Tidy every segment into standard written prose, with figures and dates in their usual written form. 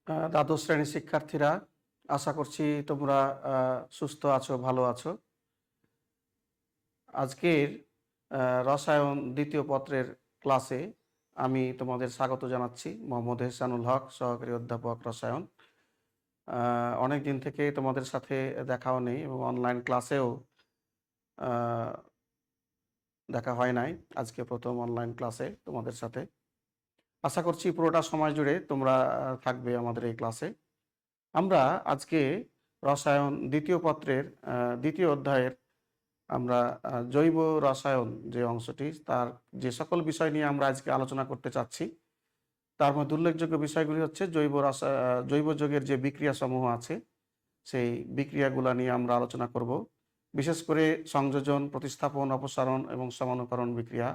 দ্বাদশ শ্রেণীর শিক্ষার্থীরা, আশা করছি তোমরা সুস্থ আছো, ভালো আছো। আজকের রসায়ন দ্বিতীয় পত্রের ক্লাসে আমি তোমাদের স্বাগত জানাচ্ছি। মোহাম্মদ এহসানুল হক, সহকারী অধ্যাপক, রসায়ন। অনেক দিন থেকে তোমাদের সাথে দেখাও নেই এবং অনলাইন ক্লাসেও দেখা হয় নাই। আজকে প্রথম অনলাইন ক্লাসে তোমাদের সাথে। আশা করছি পুরোটা সময় জুড়ে তোমরা থাকবে আমাদের এই ক্লাসে। আমরা আজকে রসায়ন দ্বিতীয় পত্রের দ্বিতীয় অধ্যায়ের আমরা জৈব রসায়ন যে অংশটি, তার যে সকল বিষয় নিয়ে আমরা আজকে আলোচনা করতে চাচ্ছি, তার মধ্যে উল্লেখযোগ্য বিষয়গুলি হচ্ছে জৈব যৌগের যে বিক্রিয়া সমূহ আছে, সেই বিক্রিয়াগুলো নিয়ে আমরা আলোচনা করব। বিশেষ করে সংযোজন, প্রতিস্থাপন, অপসারণ এবং সমানুকরণ বিক্রিয়া,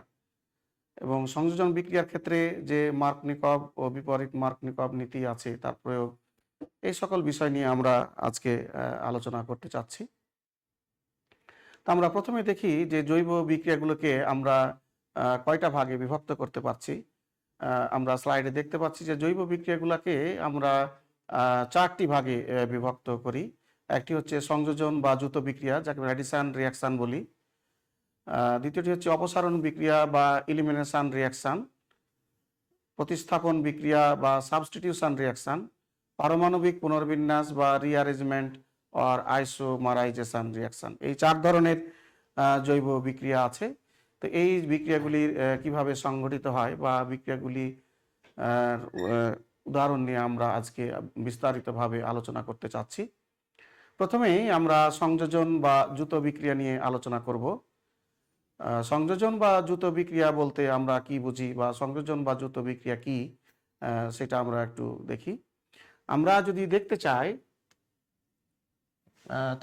এবং সংযোজন বিক্রিয়ার ক্ষেত্রে যে মার্কনিকভ ও বিপরীত মার্কনিকভ নীতি আছে, তার প্রয়োগ, এই সকল বিষয় নিয়ে আমরা আজকে আলোচনা করতে চাচ্ছি। তা আমরা প্রথমে দেখি যে জৈব বিক্রিয়াগুলোকে আমরা কয়টা ভাগে বিভক্ত করতে পারছি। আমরা স্লাইডে দেখতে পাচ্ছি যে জৈব বিক্রিয়াগুলোকে আমরা চারটি ভাগে বিভক্ত করি। একটি হচ্ছে সংযোজন বা যুত বিক্রিয়া, যাকে অ্যাডিশন রিয়াকশান বলি। দ্বিতীয়টি হচ্ছে অপসারণ বিক্রিয়া বা ইলিমিনেশন রিয়াকশান, প্রতিস্থাপন বিক্রিয়া বা সাবস্টিটিউশন রিয়াকশান, পারমাণবিক পুনর্বিন্যাস বা রিঅ্যারেঞ্জমেন্ট আর আইসোমারাইজেশন রিয়াকশান। এই চার ধরনের জৈব বিক্রিয়া আছে। তো এই বিক্রিয়াগুলির কিভাবে সংঘটিত হয় বা বিক্রিয়াগুলি উদাহরণ নিয়ে আমরা আজকে বিস্তারিতভাবে আলোচনা করতে চাচ্ছি। প্রথমেই আমরা সংযোজন বা যুত বিক্রিয়া নিয়ে আলোচনা করব। সংযোজন বা যুত বিক্রিয়া বলতে আমরা কি বুঝি বা সংযোজন বা যুত বিক্রিয়া কি, সেটা আমরা একটু দেখি। আমরা যদি দেখতে চাই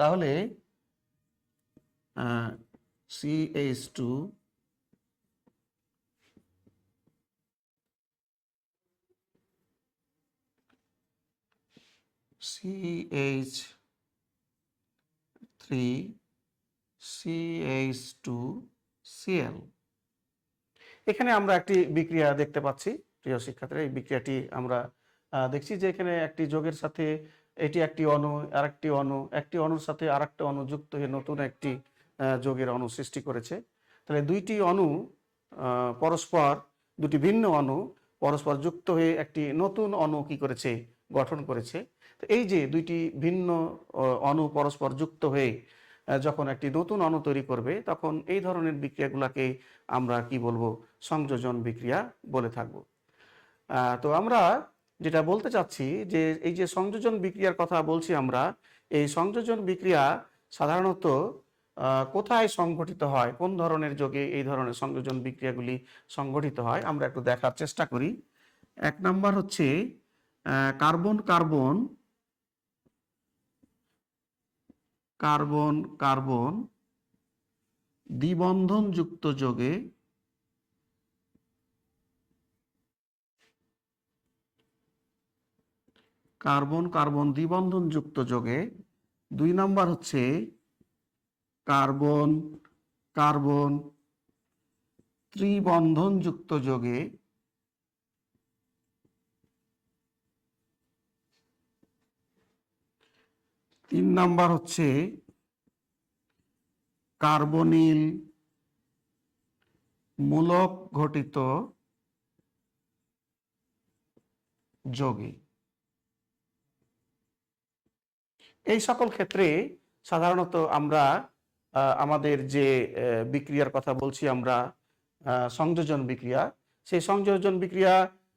তাহলে CH2 CH3 CH2Cl, এখানে আমরা একটি বিক্রিয়া দেখতে পাচ্ছি। প্রিয় শিক্ষার্থীরা, এই বিক্রিয়াটি আমরা দেখছি যে এখানে একটি যৌগের সাথে এটি একটি অণু, আরেকটি অণু, একটি অণুর সাথে আরেকটা অণু যুক্ত হয়ে নতুন একটি যৌগের অণু সৃষ্টি করেছে। তাহলে দুইটি অণু পরস্পর, দুটি ভিন্ন অণু পরস্পর যুক্ত হয়ে একটি নতুন অণু কি করেছে, গঠন করেছে। তো এই যে দুইটি ভিন্ন অণু পরস্পর যুক্ত হয়ে যখন একটি নতুন অণু তৈরি করবে, তখন এই ধরনের বিক্রিয়াগুলোকে আমরা কি বলবো, সংযোজন বিক্রিয়া বলে থাকবো। তো আমরা যেটা বলতে চাচ্ছি যে এই যে সংযোজন বিক্রিয়ার কথা বলছি আমরা, এই সংযোজন বিক্রিয়া সাধারণত কোথায় সংঘটিত হয়, কোন ধরনের যৌগে এই ধরনের সংযোজন বিক্রিয়াগুলি সংঘটিত হয়, আমরা একটু দেখার চেষ্টা করি। এক নাম্বার হচ্ছে কার্বন কার্বন কার্বন কার্বন দ্বিবন্ধন যুক্ত যৌগে কার্বন কার্বন দ্বিবন্ধন যুক্ত যৌগে। দুই নাম্বার হচ্ছে কার্বন কার্বন ত্রিবন্ধন যুক্ত যৌগে। তিন নাম্বার হচ্ছে কার্বনিল মূলক ঘটিত যৌগে। এই সকল ক্ষেত্রে সাধারণত আমরা আমাদের যে বিক্রিয়ার কথা বলছি আমরা, সংযোজন বিক্রিয়া, সেই সংযোজন বিক্রিয়া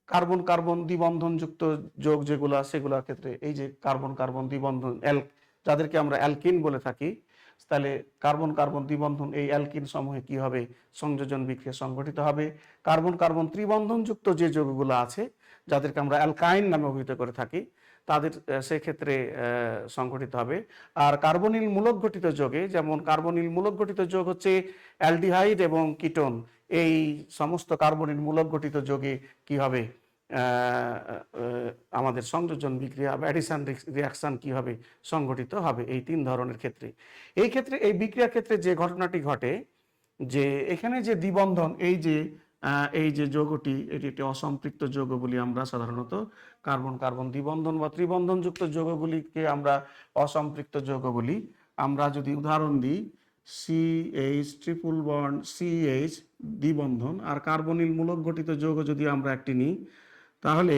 কার্বন কার্বন দ্বিবন্ধন যুক্ত যৌগ যেগুলা, সেগুলোর ক্ষেত্রে এই যে কার্বন কার্বন দ্বিবন্ধন যাদেরকে আমরা অ্যালকিন বলে থাকি, তাহলে কার্বন কার্বন দ্বিবন্ধন এই অ্যালকিন সমূহে কি হবে, সংযোজন বিক্রিয়া সংঘটিত হবে। কার্বন কার্বন ত্রিবন্ধন যুক্ত যে যৌগগুলো আছে, যাদেরকে আমরা অ্যালকাইন নামে অভিহিত করে থাকি, তাদের সেক্ষেত্রে সংঘটিত হবে। আর কার্বনিল মূলক গঠিত যৌগে, যেমন কার্বনিল মূলক গঠিত যৌগ হচ্ছে অ্যালডিহাইড এবং কিটোন, এই সমস্ত কার্বনিল মূলক গঠিত যৌগে কি হবে, আমাদের সংযোজন বিক্রিয়া বা অ্যাডিশন রিয়াকশন কি হবে, সংঘটিত হবে। এই তিন ধরনের ক্ষেত্রে, এই ক্ষেত্রে এই বিক্রিয়ার ক্ষেত্রে যে ঘটনাটি ঘটে, যে এখানে যে দ্বিবন্ধন, এই যে এই যে যৌগটি এটি একটি অসম্পৃক্ত যৌগ বলি আমরা সাধারণত। কার্বন কার্বন দ্বিবন্ধন বা ত্রিবন্ধনযুক্ত যৌগগুলিকে আমরা অসম্পৃক্ত যৌগ বলি। আমরা যদি উদাহরণ দিই, CH ট্রিপল বন্ড CH দ্বিবন্ধন, আর কার্বনিল মূলক গঠিত যৌগ যদি আমরা একটি নিই, তাহলে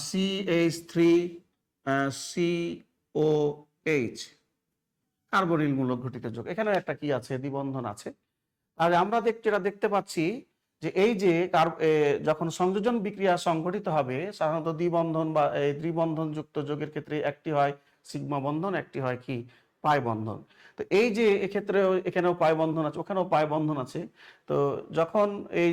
CH3 COH কার্বনিল মূলক গঠিত যৌগ। এখানে একটা কি আছে, দ্বিবন্ধন আছে। তাহলে আমরা যেটা দেখতে পাচ্ছি যে এই যে যখন সংযোজন বিক্রিয়া সংঘটিত হবে, সাধারণত দ্বিবন্ধন বা ত্রিবন্ধন যুক্ত যৌগের ক্ষেত্রে একটি হয় সিগমা বন্ধন, একটি হয় কি পাই বন্ধন। তো এই যে এক্ষেত্রেও এখানেও পাই বন্ধন আছে, ওখানেও পাই বন্ধন আছে। তো যখন এই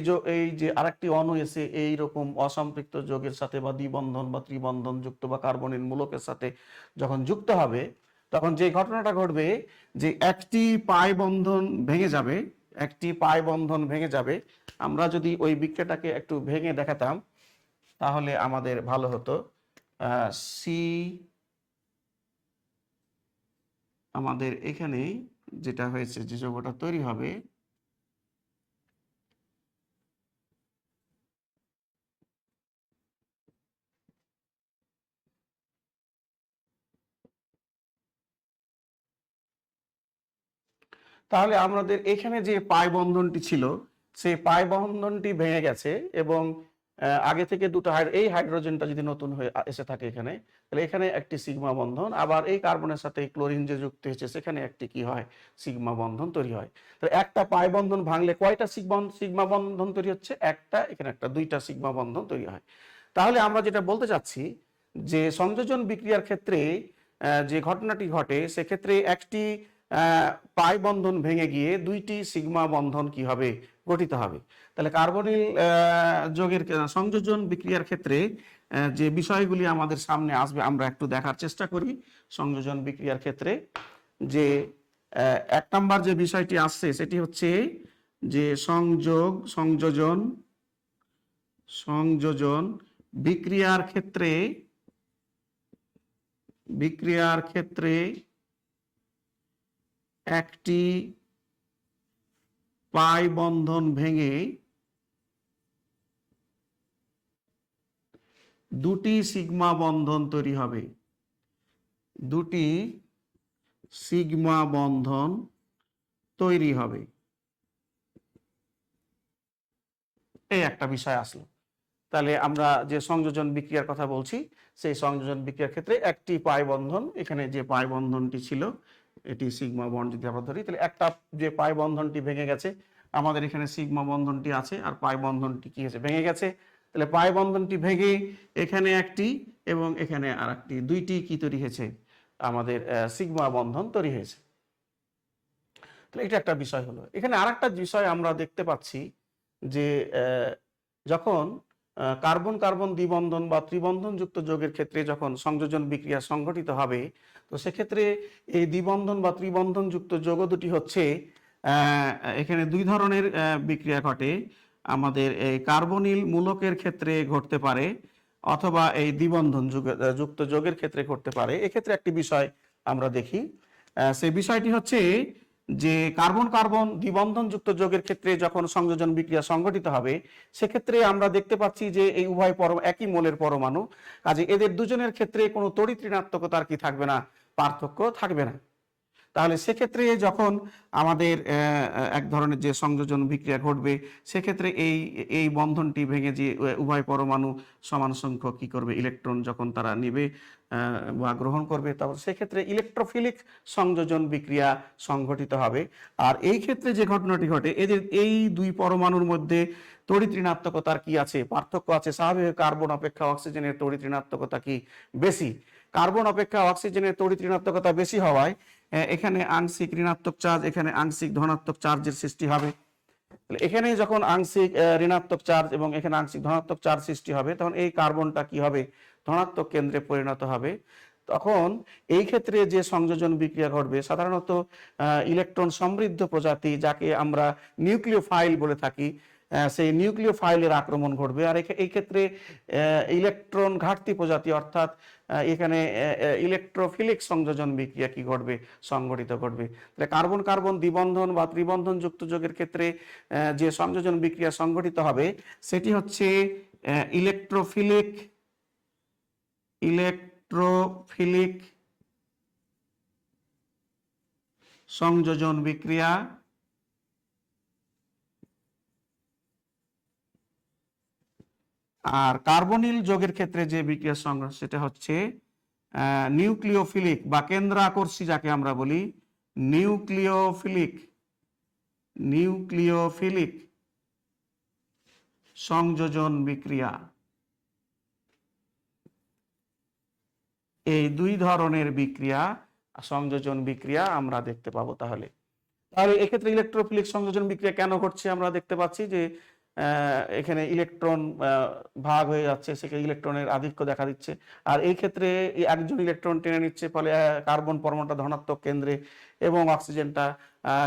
যে আরেকটি অণু এসে এই রকম অসম্পৃক্ত যৌগের সাথে বা দ্বিবন্ধন বা ত্রিবন্ধন যুক্ত বা কার্বনিল মূলকের সাথে যখন যুক্ত হবে, তখন যে ঘটনাটা ঘটবে যে একটি পাই বন্ধন ভেঙে যাবে, একটি পাই বন্ধন ভেঙে যাবে। আমরা যদি ওই বিক্রিয়াটাকে একটু ভেঙে দেখাতাম তাহলে আমাদের ভালো হতো। সি আমাদের এখানে যেটা হয়েছে, যে যৌগটা তৈরি হবে, তাহলে আমাদের এখানে যে পাই বন্ধনটি ছিল সেই পাই বন্ধনটি ভেঙে গেছে, এবং আগে থেকে দুটো এই হাইড্রোজেনটা যদি নতুন হয়ে এসে থাকে এখানে, তাহলে এখানে একটি সিগমা বন্ধন, আবার এই কার্বনের সাথে ক্লোরিন যে যুক্ত হয়েছে সেখানে একটি কি হয়, সিগমা বন্ধন তৈরি হয়। তো একটা পাই বন্ধন ভাঙলে কয়টা সিগমা বন্ধন তৈরি হচ্ছে? একটা, এখানে একটা, দুইটা সিগমা বন্ধন তৈরি হয়। তাহলে আমরা যেটা বলতে চাচ্ছি যে সংযোজন বিক্রিয়ার ক্ষেত্রে যে ঘটনাটি ঘটে সেক্ষেত্রে একটি পাই বন্ধন ভেঙে গিয়ে দুইটি সিগমা বন্ধন কি হবে, গঠিত হবে। তাহলে কার্বনিল যৌগের সংযোজন বিক্রিয়ার ক্ষেত্রে যে বিষয়গুলি আমাদের সামনে আসবে আমরা একটু দেখার চেষ্টা করি। সংযোজন বিক্রিয়ার ক্ষেত্রে যে 1 নম্বর যে বিষয়টি আসছে সেটি হচ্ছে যে সংযোজন বিক্রিয়ার ক্ষেত্রে একটি পাই বন্ধন ভেঙে দুটি সিগমা বন্ধন তৈরি হবে, দুটি সিগমা বন্ধন তৈরি হবে। এই একটা বিষয় আসলো। তাহলে আমরা যে সংযোজন বিক্রিয়ার কথা বলছি, সেই সংযোজন বিক্রিয়ার ক্ষেত্রে একটি পাই বন্ধন, এখানে যে পাই বন্ধনটি ছিল এটি সিগমা বন্ড যদি আমরা ধরি, তাহলে একটা যে পাই বন্ধনটি ভেঙে গেছে, আমাদের এখানে সিগমা বন্ধনটি আছে আর পাই বন্ধনটি কি হয়েছে, ভেঙে গেছে। তাহলে পাই বন্ধনটি ভেঙে এখানে একটি এবং এখানে আর একটি, দুইটি কি তৈরি হয়েছে, আমাদের সিগমা বন্ধন তৈরি হয়েছে। তাহলে এটা একটা বিষয় হলো। এখানে আর একটা বিষয় আমরা দেখতে পাচ্ছি যে যখন কার্বন কার্বন দ্বিবন্ধন বা ত্রিবন্ধন যুক্ত যৌগের ক্ষেত্রে যখন সংযোজন বিক্রিয়া সংঘটিত হবে, তো সেক্ষেত্রে এই দ্বিবন্ধন বা ত্রিবন্ধন যুক্ত যৌগ দুটি হচ্ছে এখানে দুই ধরনের বিক্রিয়া ঘটে। আমাদের এই কার্বনিল মূলকের ক্ষেত্রে ঘটতে পারে অথবা এই দ্বিবন্ধন যুক্ত যৌগের ক্ষেত্রে ঘটতে পারে। এক্ষেত্রে একটি বিষয় আমরা দেখি, সেই বিষয়টি হচ্ছে যে কার্বন কার্বন দ্বিবন্ধন যুক্ত যৌগের ক্ষেত্রে যখন সংযোজন বিক্রিয়া সংঘটিত হবে, সেক্ষেত্রে আমরা দেখতে পাচ্ছি যে এই উভয় একই মোলের পরমাণু, কাজে এদের দুজনের ক্ষেত্রে কোনো তড়িৎ ঋণাত্মকতার কি থাকবে না, পার্থক্য থাকবে না। তাহলে সেক্ষেত্রে যখন আমাদের এক ধরনের যে সংযোজন বিক্রিয়া ঘটবে, সেক্ষেত্রে এই বন্ধনটি ভেঙে যে উভয় পরমাণু সমান সংখ্যক কি করবে, ইলেকট্রন যখন তারা নেবে বা গ্রহণ করবে, তখন সেক্ষেত্রে ইলেকট্রোফিলিক সংযোজন বিক্রিয়া সংঘটিত হবে। আর এই ক্ষেত্রে যে ঘটনাটি ঘটে, এদের এই দুই পরমাণুর মধ্যে তড়িৎ ঋণাত্মকতার কি আছে, পার্থক্য আছে। স্বাভাবিক কার্বন অপেক্ষা অক্সিজেনের তড়িৎ ঋণাত্মকতা কি বেশি, কার্বন অপেক্ষা অক্সিজেনের তড়িৎ ঋণাত্মকতা বেশি হওয়ায় এখানে আংশিক ঋণাত্মক চার্জ, এখানে আংশিক ধনাত্মক চার্জের সৃষ্টি হবে। এখানে যখন আংশিক ঋণাত্মক চার্জ এবং এখানে আংশিক ধনাত্মক চার্জ সৃষ্টি হবে, তখন এই কার্বনটা কি হবে, ধনাত্মক কেন্দ্রে পরিণত হবে। তখন এই ক্ষেত্রে যে সংযোজন বিক্রিয়া ঘটবে, সাধারণত ইলেকট্রন সমৃদ্ধ প্রজাতি, যাকে আমরা নিউক্লিওফাইল বলে থাকি, সেই নিউক্লিওফাইলের আক্রমণ ঘটবে। আর এই ক্ষেত্রে ইলেকট্রন ঘাটতি প্রজাতি অর্থাৎ এখানে ইলেকট্রোফিলিক সংযোজন বিক্রিয়া কি ঘটবে, সংঘটিত ঘটবে। তাহলে কার্বন কার্বন দ্বিবন্ধন বা ত্রিবন্ধন যুক্ত যৌগের ক্ষেত্রে যে সংযোজন বিক্রিয়া সংঘটিত হবে সেটি হচ্ছে ইলেকট্রোফিলিক ইলেকট্রোফিলিক সংযোজন বিক্রিয়া। আর কার্বনিল যৌগের ক্ষেত্রে যে বিক্রিয়া সংঘটন সেটা হচ্ছে নিউক্লিওফিলিক বা কেন্দ্রাকর্ষী, যাকে আমরা বলি নিউক্লিওফিলিক সংযোজন বিক্রিয়া। এই দুই ধরনের বিক্রিয়া, সংযোজন বিক্রিয়া আমরা দেখতে পাবো। তাহলে এক্ষেত্রে ইলেকট্রোফিলিক সংযোজন বিক্রিয়া কেন ঘটছে আমরা দেখতে পাচ্ছি যে এখানে ইলেকট্রন ভাগ হয়ে যাচ্ছে, সেখানে ইলেকট্রনের আধিক্য দেখা দিচ্ছে। আর এই ক্ষেত্রে একজন ইলেকট্রন টেনে নিচ্ছে, ফলে কার্বন পরমাণুটা ধনাত্মক কেন্দ্রে এবং অক্সিজেনটা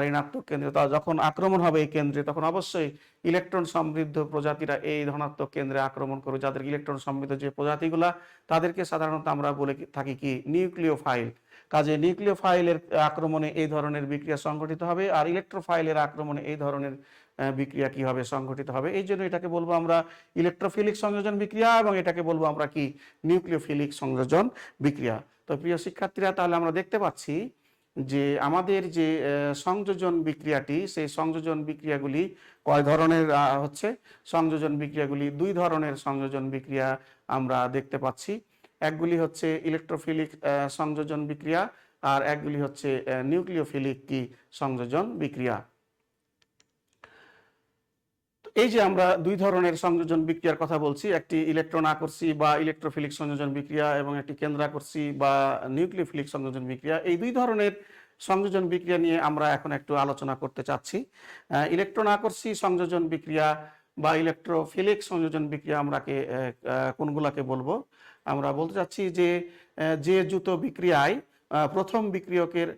ঋণাত্মক কেন্দ্রে। তা যখন আক্রমণ হবে এই কেন্দ্রে, তখন অবশ্যই ইলেকট্রন সমৃদ্ধ প্রজাতিরা এই ধনাত্মক কেন্দ্রে আক্রমণ করবে। যাদের ইলেকট্রন সমৃদ্ধ যে প্রজাতিগুলা, তাদেরকে সাধারণত আমরা বলে থাকি কি নিউক্লিওফাইল। কাজে নিউক্লিওফাইলের আক্রমণে এই ধরনের বিক্রিয়া সংঘটিত হবে, আর ইলেকট্রোফাইলের আক্রমণে এই ধরনের বিক্রিয়া কি হবে, সংঘটিত হবে। এই জন্য এটাকে বলবো আমরা ইলেকট্রোফিলিক সংযোজন বিক্রিয়া, এবং এটাকে বলবো আমরা কি নিউক্লিওফিলিক সংযোজন বিক্রিয়া। তো প্রিয় শিক্ষার্থীরা, তাহলে আমরা দেখতে পাচ্ছি যে আমাদের যে সংযোজন বিক্রিয়াটি, সেই সংযোজন বিক্রিয়াগুলি কয় ধরনের হচ্ছে। সংযোজন বিক্রিয়াগুলি দুই ধরনের সংযোজন বিক্রিয়া আমরা দেখতে পাচ্ছি। একগুলি হচ্ছে ইলেকট্রোফিলিক সংযোজন বিক্রিয়া, আর একগুলি হচ্ছে নিউক্লিওফিলিক কি সংযোজন বিক্রিয়া। এই যে আমরা দুই ধরনের সংযোজন বিক্রিয়ার কথা বলছি, একটি ইলেকট্রন আকর্ষী বা ইলেকট্রোফিলিক সংযোজন বিক্রিয়া এবং একটি কেন্দ্রাকর্ষী বা নিউক্লিওফিলিক সংযোজন বিক্রিয়া। এই দুই ধরনের সংযোজন বিক্রিয়া নিয়ে আমরা এখন একটু আলোচনা করতে চাচ্ছি। ইলেকট্রন আকর্ষী সংযোজন বিক্রিয়া বা ইলেকট্রোফিলিক সংযোজন বিক্রিয়া আমরাকে কোনগুলাকে বলবো? আমরা বলতে চাচ্ছি যে যুত বিক্রিয়ায় প্রথম বিক্রিয়কের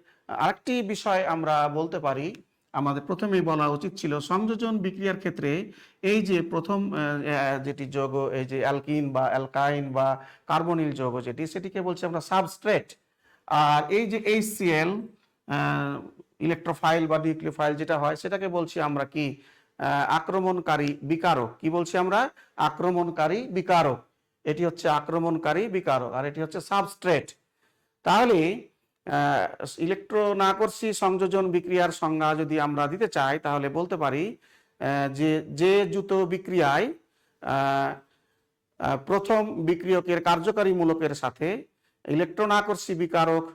আরেকটি বিষয় আমরা বলতে পারি, আমাদের প্রথমেই বলা উচিত ছিল, সংযোজন বিক্রিয়ার ক্ষেত্রে এই যে প্রথম যেটি যৌগ, এই যে অ্যালকিন বা অ্যালকাইন বা কার্বনিল যৌগ যেটি, সেটিকে বলছি আমরা সাবস্ট্রেট। আর এই যে HCl ইলেকট্রোফাইল বা নিউক্লিওফাইল যেটা হয়, সেটাকে বলছি আমরা কি আক্রমণকারী বিকারক। কি বলছি আমরা? আক্রমণকারী বিকারক। এটি হচ্ছে আক্রমণকারী বিকারক, আর এটি হচ্ছে সাবস্ট্রেট। তাহলে ইলেকট্রন আকর্ষী সংযোজন বিক্রিয়ার সংজ্ঞা যদি আমরা দিতে চাই, তাহলে বলতে পারি যে যুত বিক্রিয়ায় প্রথম বিক্রিয়কের কার্যকারী মূলকের সাথে ইলেকট্রন আকর্ষী বিকারক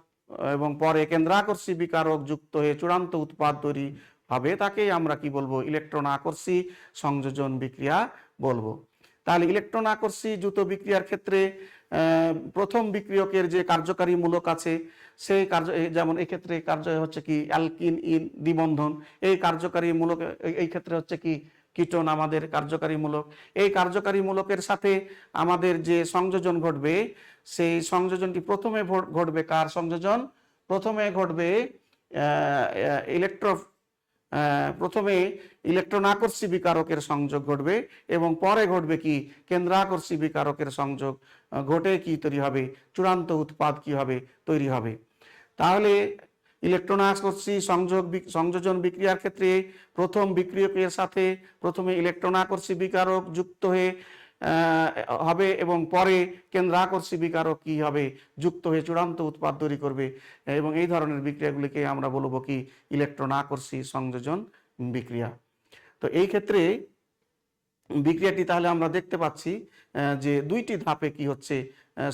এবং পরে কেন্দ্রাকর্ষী বিকারক যুক্ত হয়ে চূড়ান্ত উৎপাদ তৈরি হবে, তাকেই আমরা কি বলবো? ইলেকট্রন আকর্ষী সংযোজন বিক্রিয়া বলবো। তাহলে ইলেকট্রন আকর্ষী যুত বিক্রিয়ার ক্ষেত্রে প্রথম বিক্রিয়কের যে কার্যকারী মূলক আছে, সেই যেমন এই ক্ষেত্রে কার্য হচ্ছে কি অ্যালকিন ইন দ্বিবন্ধন। এই কার্যকারী মূলক এই ক্ষেত্রে হচ্ছে কি কিটোন আমাদের কার্যকারী মূলক। এই কার্যকারী মূলকের সাথে আমাদের যে সংযোজন ঘটবে, সেই সংযোজনটি প্রথমে ঘটবে কার সংযোজন? প্রথমে ঘটবে প্রথমে ইলেকট্রন আকর্ষী বিকারকের সংযোগ ঘটবে, এবং পরে ঘটবে কি কেন্দ্রাকর্ষী বিকারকের সংযোগ ঘটে কি তৈরি হবে? চূড়ান্ত উৎপাদ কি হবে? তৈরি হবে। তাহলে ইলেকট্রন আকর্ষী সংযোজন বিক্রিয়ার ক্ষেত্রে প্রথম বিক্রিয়কের সাথে প্রথমে ইলেকট্রন আকর্ষী বিকারক যুক্ত হয়ে হবে, এবং পরে কেন্দ্রাকর্ষী বিকারক কি হবে? যুক্ত হয়ে চূড়ান্ত উৎপাদ তৈরি করবে। এবং এই ধরনের বিক্রিয়াগুলিকে আমরা বলবো কি ইলেকট্রন আকর্ষী সংযোজন বিক্রিয়া। তো এই ক্ষেত্রে বিক্রিয়াটি তাহলে আমরা দেখতে পাচ্ছি যে দুইটি ধাপে কি হচ্ছে?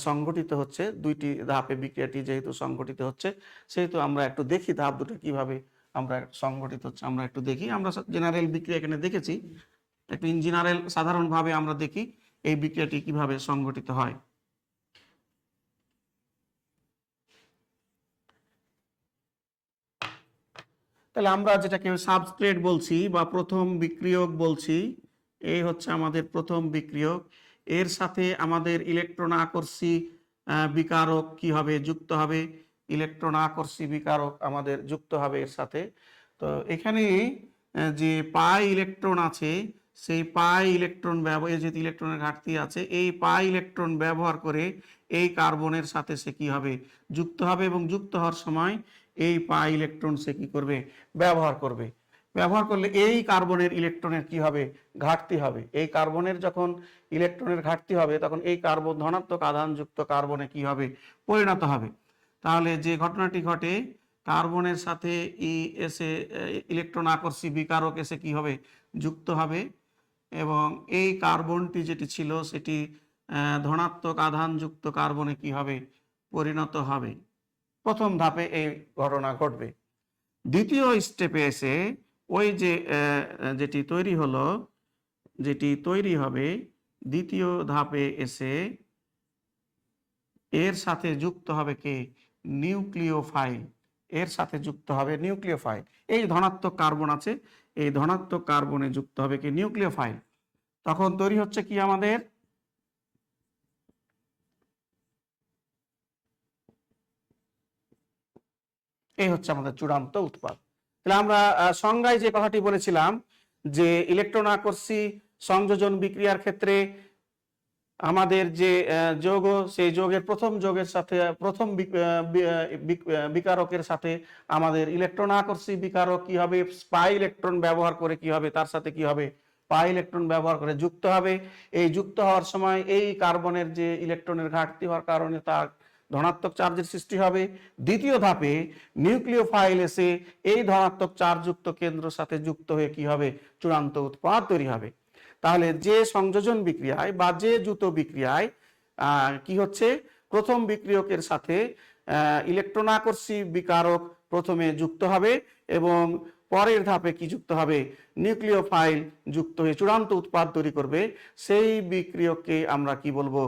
সংঘটিত হচ্ছে। দুইটি ধাপে বিক্রিয়াটি যেহেতু সংঘটিত হচ্ছে, সেহেতু আমরা একটু দেখি ধাপ দুটো কিভাবে আমরা সংঘটিত হচ্ছে। আমরা একটু দেখি। আমরা জেনারেল বিক্রিয়া এখানে দেখেছি, একটু ইন জেনারেল সাধারণভাবে আমরা দেখি এই বিক্রিয়াটি কিভাবে সংঘটিত হয়। তাহলে আমরা যেটাকে সাবস্ট্রেট বলছি বা প্রথম বিক্রিয়ক বলছি, এই হচ্ছে আমাদের প্রথম বিক্রিয়ক। এর সাথে আমাদের ইলেকট্রন আকর্ষী বিকারক কি হবে? যুক্ত হবে। ইলেকট্রন আকর্ষী বিকারক আমাদের যুক্ত হবে এর সাথে। তো এখানে যে পাই ইলেকট্রন আছে, সেই পাই ইলেকট্রন ব্যবহার, যেহেতু ইলেকট্রনের ঘাটতি আছে, এই পাই ইলেকট্রন ব্যবহার করে এই কার্বনের সাথে সে কি হবে, যুক্ত হবে, এবং যুক্ত হওয়ার সময় এই পাই ইলেকট্রন সে কি করবে, ব্যবহার করবে। ব্যবহার করলে এই কার্বনের ইলেকট্রনের কি হবে, ঘাটতি হবে। এই কার্বনের যখন ইলেকট্রনের ঘাটতি হবে তখন এই কার্বন ধনাত্মক আধানযুক্ত কার্বনে কি হবে, পরিণত হবে। তাহলে যে ঘটনাটি ঘটে, কার্বনের সাথে এসে ইলেকট্রন আকর্ষী বিকারক এসে কি হবে, যুক্ত হবে, এবং এই কার্বনটি যেটি ছিল সেটি ধনাত্মক আধানযুক্ত কার্বনে কি হবে, পরিণত হবে। প্রথম ধাপে এই ঘটনা ঘটবে। দ্বিতীয় স্টেপে এসে ওই যে যেটি তৈরি হলো, যেটি তৈরি হবে দ্বিতীয় ধাপে এসে এর সাথে যুক্ত হবে কে, নিউক্লিওফাইল। এর সাথে যুক্ত হবে নিউক্লিওফাইল। এই ধনাত্মক কার্বন আছে, এই ধনাত্মক কার্বনে যুক্ত হবে কি, নিউক্লিওফাইল। তখন তৈরি হচ্ছে কি আমাদের, এই হচ্ছে আমাদের চূড়ান্ত উৎপাদ। তাহলে আমরা সংজ্ঞায় যে কথাটি বলেছিলাম যে ইলেকট্রন আকর্ষী সংযোজন বিক্রিয়ার ক্ষেত্রে আমাদের যে যৌগ, সেই যৌগের প্রথম যৌগের সাথে প্রথম বিকারকের সাথে আমাদের ইলেকট্রন আকর্ষী বিকারক কি হবে, পাই ইলেকট্রন ব্যবহার করে কি হবে, তার সাথে কি হবে, পাই ইলেকট্রন ব্যবহার করে যুক্ত হবে। এই যুক্ত হওয়ার সময় এই কার্বনের যে ইলেকট্রনের ঘাটতি হওয়ার কারণে তার ধনাত্মক চার্জের সৃষ্টি হবে। দ্বিতীয় ধাপে নিউক্লিওফাইল এসে এই ধনাত্মক চার্জযুক্ত কেন্দ্রের সাথে যুক্ত হয়ে কি হবে, চূড়ান্ত উৎপাদ তৈরি হবে। তাহলে যে সংযোজন বিক্রিয়ায় বা যে যুত বিক্রিয়ায় কি হচ্ছে, প্রথম বিক্রিয়কের সাথে ইলেকট্রন আকর্ষী বিকারক প্রথমে যুক্ত হবে এবং পরের ধাপে কি যুক্ত হবে, নিউক্লিওফাইল যুক্ত হয়ে চূড়ান্ত উৎপাদ তৈরি করবে। সেই বিক্রিয়ককে আমরা কি বলবো,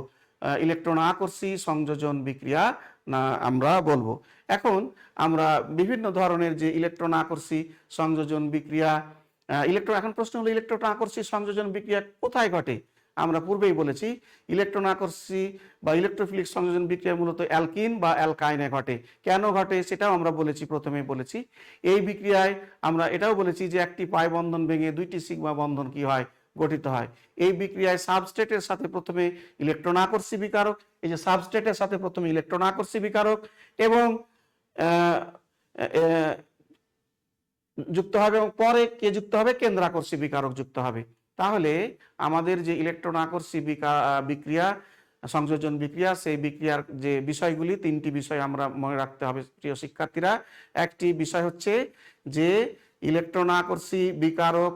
ইলেকট্রন আকর্ষী সংযোজন বিক্রিয়া না আমরা বলবো। এখন আমরা বিভিন্ন ধরনের যে ইলেকট্রন আকর্ষী সংযোজন বিক্রিয়া, এখন প্রশ্ন হলো ইলেকট্রন আকর্ষী সংযোজন বিক্রিয়া কোথায় ঘটে। আমরা পূর্বেই বলেছি ইলেকট্রন আকর্ষী বা ইলেকট্রোফিলিক সংযোজন বিক্রিয়া মূলত অ্যালকিন বা অ্যালকাইনে ঘটে। কেন ঘটে সেটাও আমরা বলেছি, প্রথমেই বলেছি। এই বিক্রিয়ায় আমরা এটাও বলেছি যে একটি পাই বন্ধন ভেঙে দুইটি সিগমা বন্ধন কি হয়, গঠিত হয়। এই বিক্রিয়ায় সাবস্ট্রেটের সাথে প্রথমে ইলেকট্রন আকর্ষী বিকারক, এই যে সাবস্ট্রেটের সাথে প্রথমে ইলেকট্রন আকর্ষী বিকারক এবং যুক্ত হবে, এবং পরে কে যুক্ত হবে, কেন্দ্র আকর্ষী বিকারক যুক্ত হবে। তাহলে আমাদের যে ইলেকট্রন আকর্ষী বিক্রিয়া সংযোজন বিক্রিয়া, সেই বিক্রিয়ার যে বিষয়গুলি, তিনটি বিষয় আমরা মনে রাখতে হবে প্রিয় শিক্ষার্থীরা। একটি বিষয় হচ্ছে যে ইলেকট্রন আকর্ষী বিকারক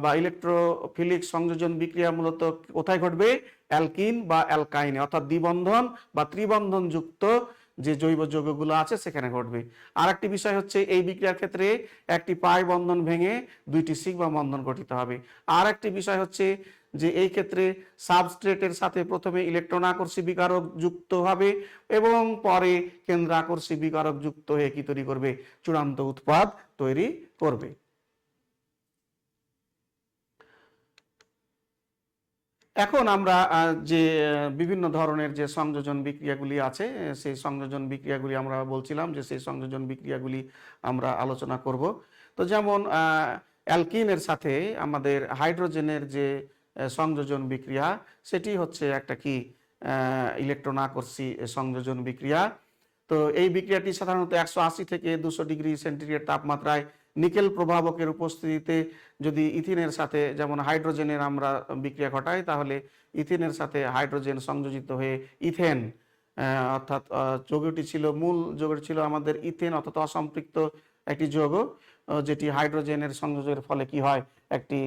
বা ইলেকট্রোফিলিক সংযোজন বিক্রিয়া মূলত কোথায় ঘটবে, অ্যালকিন বা অ্যালকাইনে, অর্থাৎ দ্বিবন্ধন বা ত্রিবন্ধন যুক্ত যে জৈব যৌগগুলো আছে সেখানে ঘটবে। আর একটি বিষয় হচ্ছে এই বিক্রিয়ার ক্ষেত্রে একটি পাই বন্ধন ভেঙে দুইটি সিগমা বন্ধন গঠিত হবে। আর একটি বিষয় হচ্ছে যে এই ক্ষেত্রে সাবস্ট্রেটের সাথে প্রথমে ইলেকট্রন আকর্ষী বিকারক যুক্ত হবে এবং পরে কেন্দ্র আকর্ষী বিকারক যুক্ত হয়ে কি তৈরি করবে, চূড়ান্ত উৎপাদ তৈরি করবে। এখন আমরা যে বিভিন্ন ধরনের যে সংযোজন বিক্রিয়াগুলি আছে, সেই সংযোজন বিক্রিয়াগুলি আমরা বলছিলাম যে সেই সংযোজন বিক্রিয়াগুলি আমরা আলোচনা করব। তো যেমন অ্যালকিনের সাথে আমাদের হাইড্রোজেনের যে সংযোজন বিক্রিয়া, সেটি হচ্ছে একটা কি, ইলেকট্রন আকর্ষী সংযোজন বিক্রিয়া। তো এই বিক্রিয়াটি সাধারণত 180 থেকে 200 ডিগ্রি সেন্টিগ্রেড তাপমাত্রায় নিকেল প্রভাবকের উপস্থিতিতে যদি ইথিনের সাথে, যেমন হাইড্রোজেনের আমরা বিক্রিয়া ঘটাই, তাহলে ইথিনের সাথে হাইড্রোজেন সংযোজিত হয়ে ইথেন, অর্থাৎ যৌগটি ছিল, মূল যৌগটি ছিল আমাদের ইথেন, অর্থাৎ অসম্পৃক্ত একটি যৌগ, যেটি হাইড্রোজেনের সংযোগের ফলে কি হয়, একটি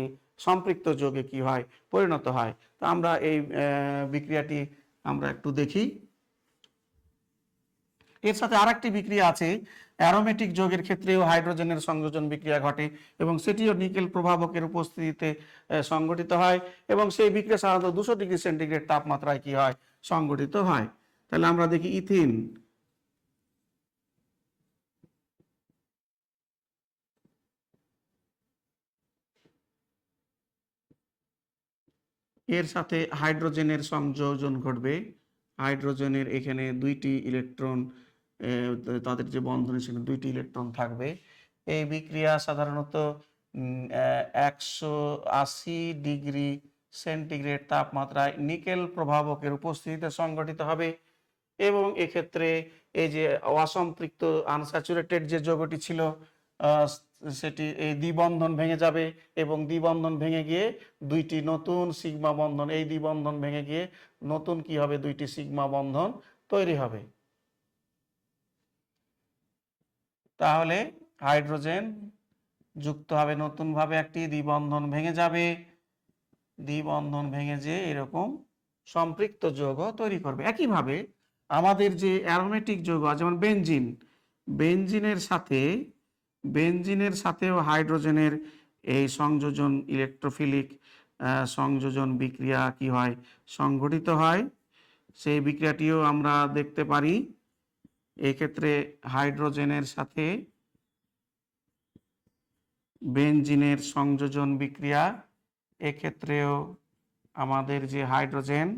সম্পৃক্ত যৌগে কি হয়, পরিণত হয়। তো আমরা এই বিক্রিয়াটি আমরা একটু দেখি। এর সাথে আরেকটি বিক্রিয়া আছে, অ্যারোমেটিক যৌগের ক্ষেত্রেও হাইড্রোজেনের সংযোজন বিক্রিয়া ঘটে এবং সেটিও নিকেল প্রভাবকের উপস্থিতিতে সংগঠিত হয় এবং সেই বিক্রিয়া সাধারণত 200 ডিগ্রি সেন্টিগ্রেড তাপমাত্রায় কি হয়, সংগঠিত হয়। তাহলে আমরা দেখি ইথিন, এর সাথে হাইড্রোজেনের সংযোজন ঘটবে। হাইড্রোজেনের এখানে দুইটি ইলেকট্রন, তাদের যে বন্ধন সেখানে দুইটি ইলেকট্রন থাকবে। এই বিক্রিয়া সাধারণত 180 ডিগ্রি সেন্টিগ্রেড তাপমাত্রায় নিকেল প্রভাবকের উপস্থিতিতে সংঘটিত হবে। এবং এক্ষেত্রে এই যে অসম্পৃক্ত আনস্যাচুরেটেড যে যৌগটি ছিল সেটি এই দ্বিবন্ধন ভেঙে যাবে এবং দ্বিবন্ধন ভেঙে গিয়ে দুইটি নতুন সিগমা বন্ধন, এই দ্বিবন্ধন ভেঙে গিয়ে নতুন কি হবে, দুইটি সিগমা বন্ধন তৈরি হবে। তাহলে হাইড্রোজেন যুক্ত হবে নতুনভাবে, একটি দ্বিবন্ধন ভেঙে যাবে, দ্বিবন্ধন ভেঙে যে এরকম সম্পৃক্ত যৌগ তৈরি করবে। একইভাবে আমাদের যে অ্যারোমেটিক যৌগ যেমন বেনজিন, বেনজিনের সাথেও হাইড্রোজেনের এই সংযোজন ইলেকট্রোফিলিক সংযোজন বিক্রিয়া কি হয়, সংঘটিত হয়। সেই বিক্রিয়াটিও আমরা দেখতে পারি। এক্ষেত্রে হাইড্রোজেনের সাথে বেনজিনের সংযোজন বিক্রিয়া, এক্ষেত্রেও আমাদের যে হাইড্রোজেন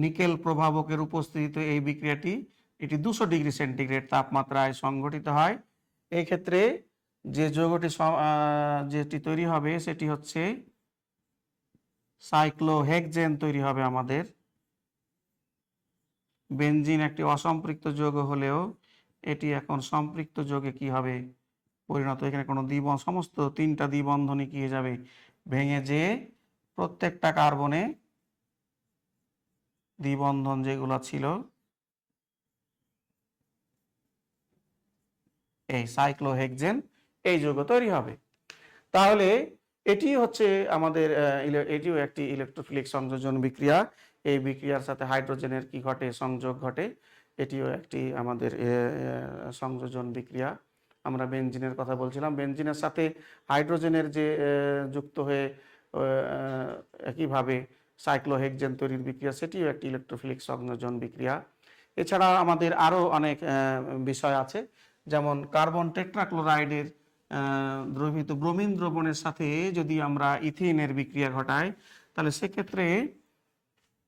নিকেল প্রভাবকের উপস্থিতিতে এই বিক্রিয়াটি এটি 200 ডিগ্রি সেন্টিগ্রেড তাপমাত্রায় সংঘটিত হয়। এই ক্ষেত্রে যে যৌগটি যেটি তৈরি হবে সেটি হচ্ছে সাইক্লোহেক্সেন তৈরি হবে আমাদের। বেনজিন একটি অসম্পৃক্ত যৌগ হলেও এটি এখন সম্পৃক্ত যৌগে কি হবে পরিণত। এখানে কোনো সমস্ত 3টা দ্বিবন্ধনই কি হয়ে যাবে, ভেঙে যে প্রত্যেকটা কার্বনে দ্বিবন্ধন যেগুলো ছিল এই সাইক্লোহেক্সেন এই যৌগ তৈরি হবে। তাহলে এটি হচ্ছে আমাদের এটিও একটি ইলেকট্রোফিলিক সংযোজন বিক্রিয়া। এই বিক্রিয়ার সাথে হাইড্রোজেনের কি ঘটে, সংযোগ ঘটে। এটিও একটি আমাদের সংযোজন বিক্রিয়া। আমরা বেনজিনের কথা বলছিলাম, বেনজিনের সাথে হাইড্রোজেনের যে যুক্ত হয়ে একইভাবে সাইক্লোহেক্সেন তৈরির বিক্রিয়া, সেটিও একটি ইলেকট্রোফিলিক সংযোজন বিক্রিয়া। এছাড়া আমাদের আরও অনেক বিষয় আছে, যেমন কার্বন টেট্রাক্লোরাইডের দ্রবীভূত ব্রোমিন দ্রবণের সাথে যদি আমরা ইথিনের বিক্রিয়া ঘটাই, তাহলে সেক্ষেত্রে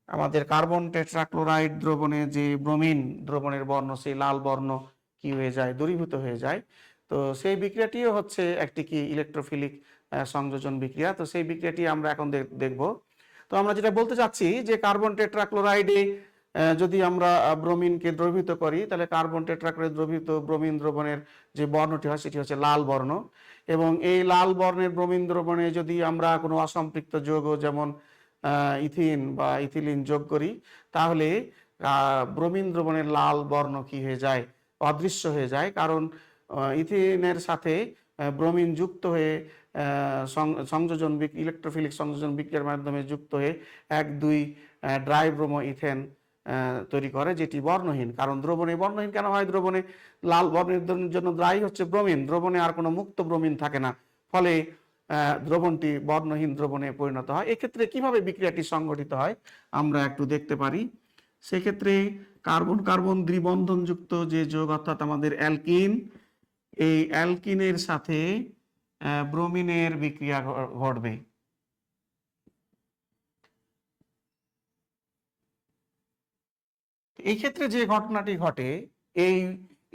আমাদের কার্বন টেট্রাক্লোরাইড দ্রবণে যে ব্রোমিন দ্রবণের বর্ণ, সেই লাল বর্ণ কি হয়ে যায়, দূরীভূত হয়ে যায়। তো সেই বিক্রিয়াটিও হচ্ছে একটি কি ইলেকট্রোফিলিক সংযোজন বিক্রিয়া। তো সেই বিক্রিয়াটি আমরা এখন দেখব। তো আমরা যেটা বলতে চাচ্ছি যে কার্বন টেট্রাক্লোরাইডে যদি আমরা ব্রোমিনকে দ্রবীভূত করি, তাহলে কার্বন টেট্রাক্লোরাইড দ্রবীভূত ব্রোমিন দ্রবণের যে বর্ণটি হয় সেটি হচ্ছে লাল বর্ণ। এবং এই লাল বর্ণের ব্রোমিন দ্রবণে যদি আমরা কোনো অসম্পৃক্ত যৌগ যেমন ইথিন বা ইথিলিন যোগ করি, তাহলে ব্রোমিন দ্রবণের লাল বর্ণ কি হয়ে যায়, অদৃশ্য হয়ে যায়। কারণ ইথিনের সাথে ব্রোমিন যুক্ত হয়ে সংযোজন ইলেকট্রোফিলিক সংযোজন বিক্রিয়ার মাধ্যমে যুক্ত হয়ে 1,2 ড্রাই ব্রোমো ইথেন তৈরি করে, যেটি বর্ণহীন। কারণ দ্রবণে বর্ণহীন কেন হয়, দ্রবণে লাল বর্ণের জন্য দ্রাই হচ্ছে ব্রোমিন, দ্রবণে আর কোনো মুক্ত ব্রোমিন থাকে না, ফলে দ্রবণটি বর্ণহীন দ্রবণে পরিণত হয়। এক্ষেত্রে কিভাবে বিক্রিয়াটি সংঘটিত হয় আমরা একটু দেখতে পারি। সেক্ষেত্রে কার্বন কার্বন দ্বিবন্ধনযুক্ত যে যৌগ, অর্থাৎ আমাদের অ্যালকিন, এই অ্যালকিনের সাথে ব্রোমিনের বিক্রিয়া ঘটবে। এই ক্ষেত্রে যে ঘটনাটি ঘটে,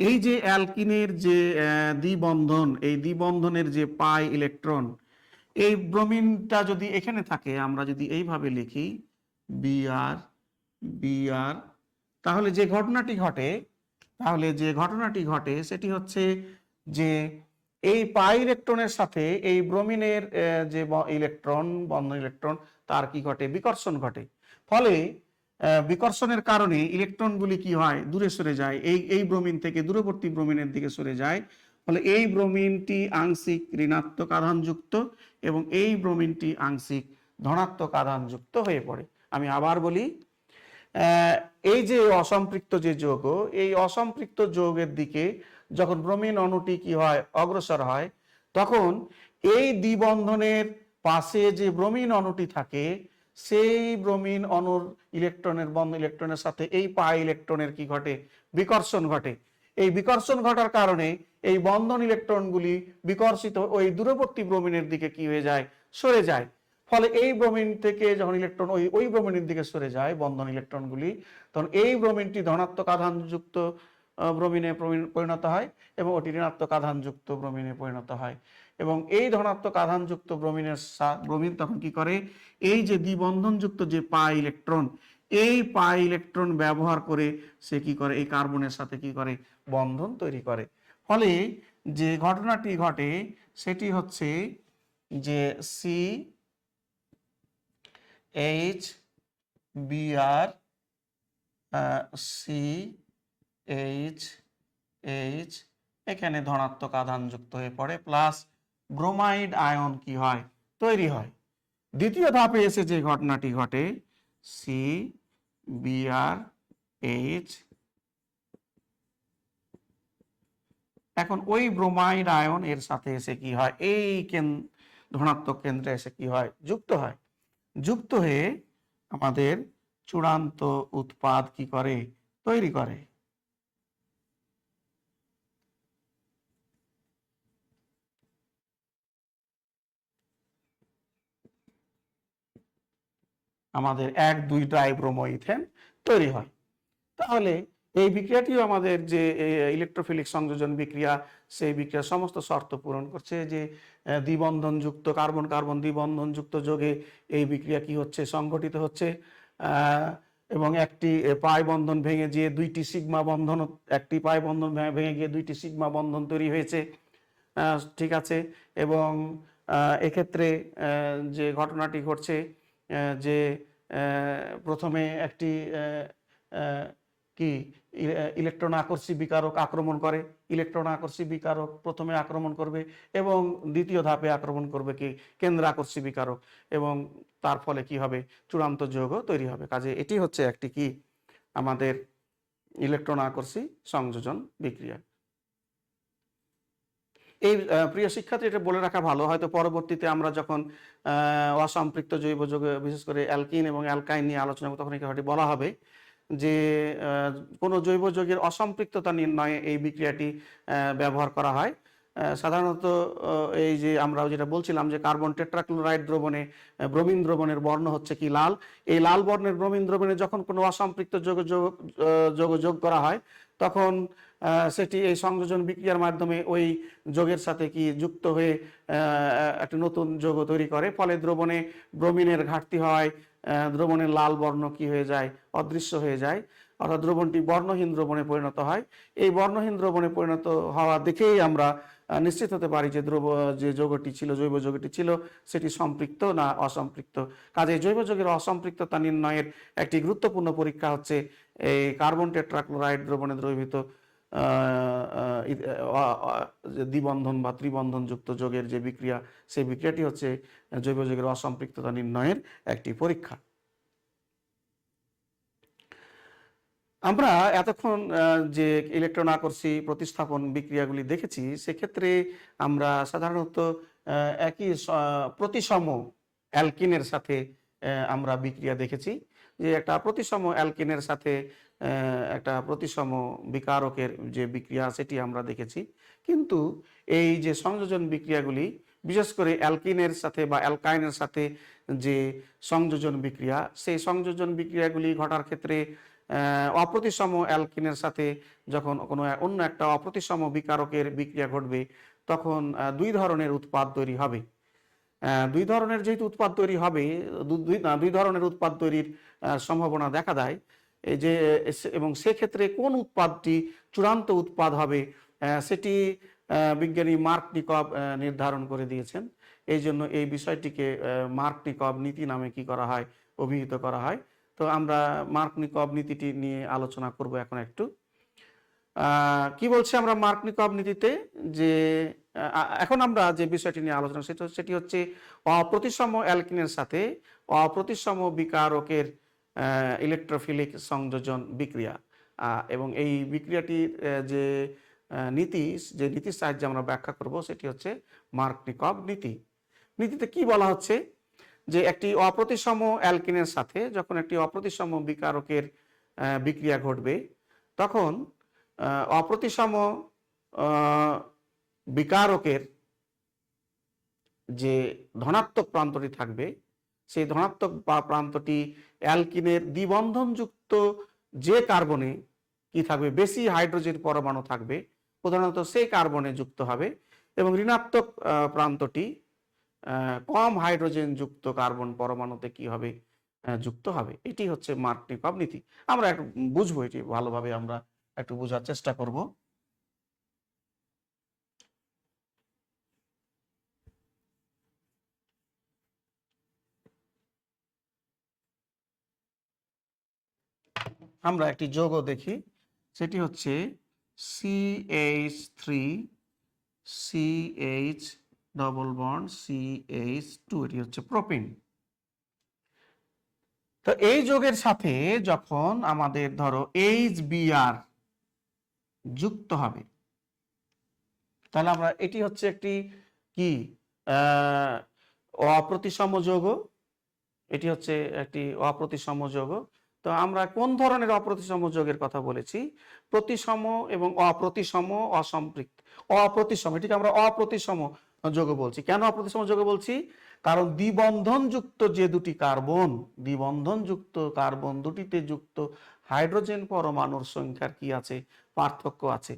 এই যে অ্যালকিনের যে দ্বিবন্ধন, এই দ্বিবন্ধনের যে পাই ইলেকট্রন, এই ব্রোমিনটা যদি এখানে থাকে, আমরা যদি এইভাবে লিখি বিআর বিআর, তাহলে যে ঘটনাটি ঘটে সেটি হচ্ছে যে এই পাই ইলেকট্রনের সাথে এই ব্রোমিনের যে ইলেকট্রন, বন্ধন ইলেকট্রন, তার কি ঘটে, বিকর্ষণ ঘটে। ফলে বিকর্ষণের কারণে ইলেকট্রনগুলি কি হয়, দূরে সরে যায়, এই ব্রোমিন থেকে দূরবর্তী ব্রোমিনের দিকে সরে যায়। ফলে এই ব্রোমিনটি আংশিক ঋণাত্মক আধানযুক্ত এবং এই ব্রোমিনটি আংশিক ধনাত্মক আধানযুক্ত হয়ে পড়ে। আমি আবার বলি, এই যে অসম্পৃক্ত যে যৌগ, এই অসম্পৃক্ত যৌগের দিকে যখন ব্রোমিন অণুটি কি হয়, অগ্রসর হয়, তখন এই দ্বিবন্ধনের পাশে যে ব্রোমিন অণুটি থাকে, সেই ব্রোমিন অণুর ইলেকট্রনের বন্ধন ইলেকট্রনের সাথে এই পাই ইলেকট্রনের কি ঘটে, বিকর্ষণ ঘটে। এই বিকর্ষণ ঘটার কারণে এই বন্ধন ইলেকট্রনগুলি বিকর্ষিত ওই দূরবর্তী ব্রোমিনের দিকে কি হয়ে যায়, সরে যায়। ফলে এই ব্রোমিন থেকে যখন ইলেকট্রন ওই ব্রোমিনের দিকে সরে যায় বন্ধন ইলেকট্রনগুলি, তখন এই ব্রোমিনটি ধনাত্মক আধানযুক্ত ব্রোমিনে পরিণত হয় এবং ওটি ঋণাত্মক আধানযুক্ত ব্রোমিনে পরিণত হয়। এবং এই ধনাত্মক আধানযুক্ত ব্রোমিন তখন কি করে, এই যে দ্বিবন্ধনযুক্ত যে পাই ইলেকট্রন, এই পাই ইলেকট্রন ব্যবহার করে সে কি করে, এই কার্বনের সাথে কি করে, বন্ধন তৈরি করে। ফলে যে ঘটনাটি ঘটে সেটি হচ্ছে যে C H B R C H H এখানে ধনাত্মক আধান যুক্ত হয়ে পড়ে, প্লাস ব্রোমাইড আয়ন কি হয়, তৈরি হয়। দ্বিতীয় ধাপে এসে যে ঘটনাটি ঘটে, সি বিআর এইচ, এখন ওই ব্রোমাইড আয়ন এর সাথে এসে কি হয়, এই ধনাত্মক কেন্দ্রে এসে কি হয়, যুক্ত হয়। যুক্ত হয়ে আমাদের চূড়ান্ত উৎপাদ কি করে, তৈরি করে। আমাদের 1,2 ট্রাইব্রোমো ইথেন তৈরি হয়। তাহলে এই বিক্রিয়াটিও আমাদের যে ইলেকট্রোফিলিক সংযোজন বিক্রিয়া, সেই বিক্রিয়ার সমস্ত শর্ত পূরণ করছে, যে দ্বিবন্ধনযুক্ত কার্বন কার্বন দ্বিবন্ধনযুক্ত যোগে এই বিক্রিয়া কি হচ্ছে, সংঘটিত হচ্ছে, এবং একটি পাই বন্ধন ভেঙে গিয়ে দুইটি সিগমা বন্ধন, একটি পাই বন্ধন ভেঙে গিয়ে দুইটি সিগমা বন্ধন তৈরি হয়েছে, ঠিক আছে। এবং এক্ষেত্রে যে ঘটনাটি ঘটছে, যে প্রথমে একটি কি ইলেকট্রন আকর্ষী বিকারক আক্রমণ করে, ইলেকট্রন আকর্ষী বিকারক প্রথমে আক্রমণ করবে এবং দ্বিতীয় ধাপে আক্রমণ করবে কি কেন্দ্র আকর্ষী বিকারক, এবং তার ফলে কি হবে, চূড়ান্ত যৌগ তৈরি হবে। কাজে এটি হচ্ছে একটি কি আমাদের ইলেকট্রন আকর্ষী সংযোজন বিক্রিয়া। এই প্রিয় শিক্ষার্থী, এটা বলে রাখা ভালো, হয়তো পরবর্তীতে আমরা যখন অসম্পৃক্ত জৈব যৌগ বিশেষ করে অ্যালকিন এবং অ্যালকাইন নিয়ে আলোচনা করব, তখন এটি বলা হবে যে কোনো জৈব যৌগের অসম্পৃক্ততা নির্ণয়ে এই বিক্রিয়াটি ব্যবহার করা হয়। সাধারণত এই যে আমরা যেটা বলছিলাম যে কার্বন টেট্রাক্লোরাইড দ্রবণে ব্রোমিন দ্রবণের বর্ণ হচ্ছে কি লাল, এই লাল বর্ণের ব্রোমিন দ্রবণে যখন কোনো অসম্পৃক্ত যৌগ যোগ করা হয়, তখন সেটি এই সংযোজন বিক্রিয়ার মাধ্যমে ওই যৌগের সাথে কি যুক্ত হয়ে একটা নতুন যৌগ তৈরি করে। ফলে দ্রবণে ব্রোমিনের ঘাটতি হয়, দ্রবণের লাল বর্ণ কি হয়ে যায়, অদৃশ্য হয়ে যায়, অর্থাৎ দ্রবণটি বর্ণহীন দ্রবণে পরিণত হয়। এই বর্ণহীন দ্রবণে পরিণত হওয়া দেখেই আমরা নিশ্চিত হতে পারি যে যে যৌগটি ছিল, জৈব যৌগটি ছিল, সেটি সম্পৃক্ত না অসম্পৃক্ত। কাজে জৈব যৌগের অসম্পৃক্ততা নির্ণয়ের একটি গুরুত্বপূর্ণ পরীক্ষা হচ্ছে এই কার্বন টেট্রাক্লোরাইড দ্রবণে দ্রবীভূত দ্বিবন্ধন বা ত্রিবন্ধন যুক্ত যৌগের যে বিক্রিয়া, সেই বিক্রিয়াটি হচ্ছে জৈব যৌগের অসম্পৃক্ততা নির্ণয়ের একটি পরীক্ষা। আমরা এতক্ষণ যে ইলেকট্রন আকর্ষী প্রতিস্থাপন বিক্রিয়াগুলি দেখেছি, সেক্ষেত্রে আমরা সাধারণত একই প্রতিসম অ্যালকিনের সাথে আমরা বিক্রিয়া দেখেছি, যে একটা প্রতিসম অ্যালকিনের সাথে একটা প্রতিসম বিকারকের যে বিক্রিয়া, সেটি আমরা দেখেছি। কিন্তু এই যে সংযোজন বিক্রিয়াগুলি, বিশেষ করে অ্যালকিনের সাথে বা অ্যালকাইনের সাথে যে সংযোজন বিক্রিয়া, সেই সংযোজন বিক্রিয়াগুলি ঘটার ক্ষেত্রে অপ্রতিসম অ্যালকিনের সাথে যখন কোনো অন্য একটা অপ্রতিসম বিকারকের বিক্রিয়া ঘটবে, তখন দুই ধরনের উৎপাদ তৈরি হবে। দুই ধরনের যেহেতু উৎপাদ তৈরি হবে, দুই ধরনের উৎপাদ তৈরির সম্ভাবনা দেখা দেয়, এই যে এবং সেক্ষেত্রে কোন উৎপাদটি চূড়ান্ত উৎপাদ হবে সেটি বিজ্ঞানী মার্কনিকভ নির্ধারণ করে দিয়েছেন। এই জন্য এই বিষয়টিকে মার্কনিকভ নীতি নামে কি করা হয়, অভিহিত করা হয়। তো আমরা মার্কনিকভ নীতিটি নিয়ে আলোচনা করব এখন একটু। কি বলছে আমরা মার্কনিকভ নীতিতে, যে এখন আমরা যে বিষয়টি নিয়ে আলোচনা সেটি হচ্ছে অপ্রতিসম অ্যালকিনের সাথে অপ্রতিসম বিকারকের ইলেকট্রোফিলিক সংযোজন বিক্রিয়া, এবং এই বিক্রিয়াটির যে নীতির সাহায্যে আমরা ব্যাখ্যা করব, সেটি হচ্ছে মার্কনিকভ নীতি। নীতিতে কি বলা হচ্ছে, যে একটি অপ্রতিসম অ্যালকিনের সাথে যখন একটি অপ্রতিসম বিকারকের বিক্রিয়া ঘটবে, তখন অপ্রতিসম বিকারকের যে ধনাত্মক প্রান্তটি থাকবে, সেই ধনাত্মক প্রান্তটি অ্যালকিনের দ্বিবন্ধনযুক্ত যে কার্বনে কি থাকবে, বেশি হাইড্রোজেন পরমাণু থাকবে, প্রধানত সেই কার্বনে যুক্ত হবে, এবং ঋণাত্মক প্রান্তটি কম হাইড্রোজেন যুক্ত কার্বন পরমাণুতে কি হবে, যুক্ত হবে। এটি হচ্ছে মার্কনিকভ নীতি। আমরা একটু বুঝবো, এটি ভালোভাবে আমরা একটু বোঝার চেষ্টা করব। আমরা একটি যৌগ দেখি, সেটি হচ্ছে CH3 CH double bond CH2, এটি হচ্ছে প্রোপিন। তো এই যৌগের সাথে যখন আমাদের ধরো HBr যুক্ত হবে, তাহলে আমরা, এটি হচ্ছে একটি কি অপ্রতিসম যৌগ, এটি হচ্ছে একটি অপ্রতিসম যৌগ। তো আমরা কোন ধরনের অপ্রতিসম যৌগের কথা বলেছি? প্রতিসম এবং অপ্রতিসম, অসম্পৃক্ত। অপ্রতিসম, এটিকে আমরা অপ্রতিসম যৌগ বলছি। কেন অপ্রতিসম যৌগ বলছি? কারণ দ্বিবন্ধনযুক্ত যে দুটি কার্বন, দ্বিবন্ধনযুক্ত কার্বন দুটিতে যুক্ত হাইড্রোজেন পরমাণুর সংখ্যার কি আছে, পার্থক্য আছে।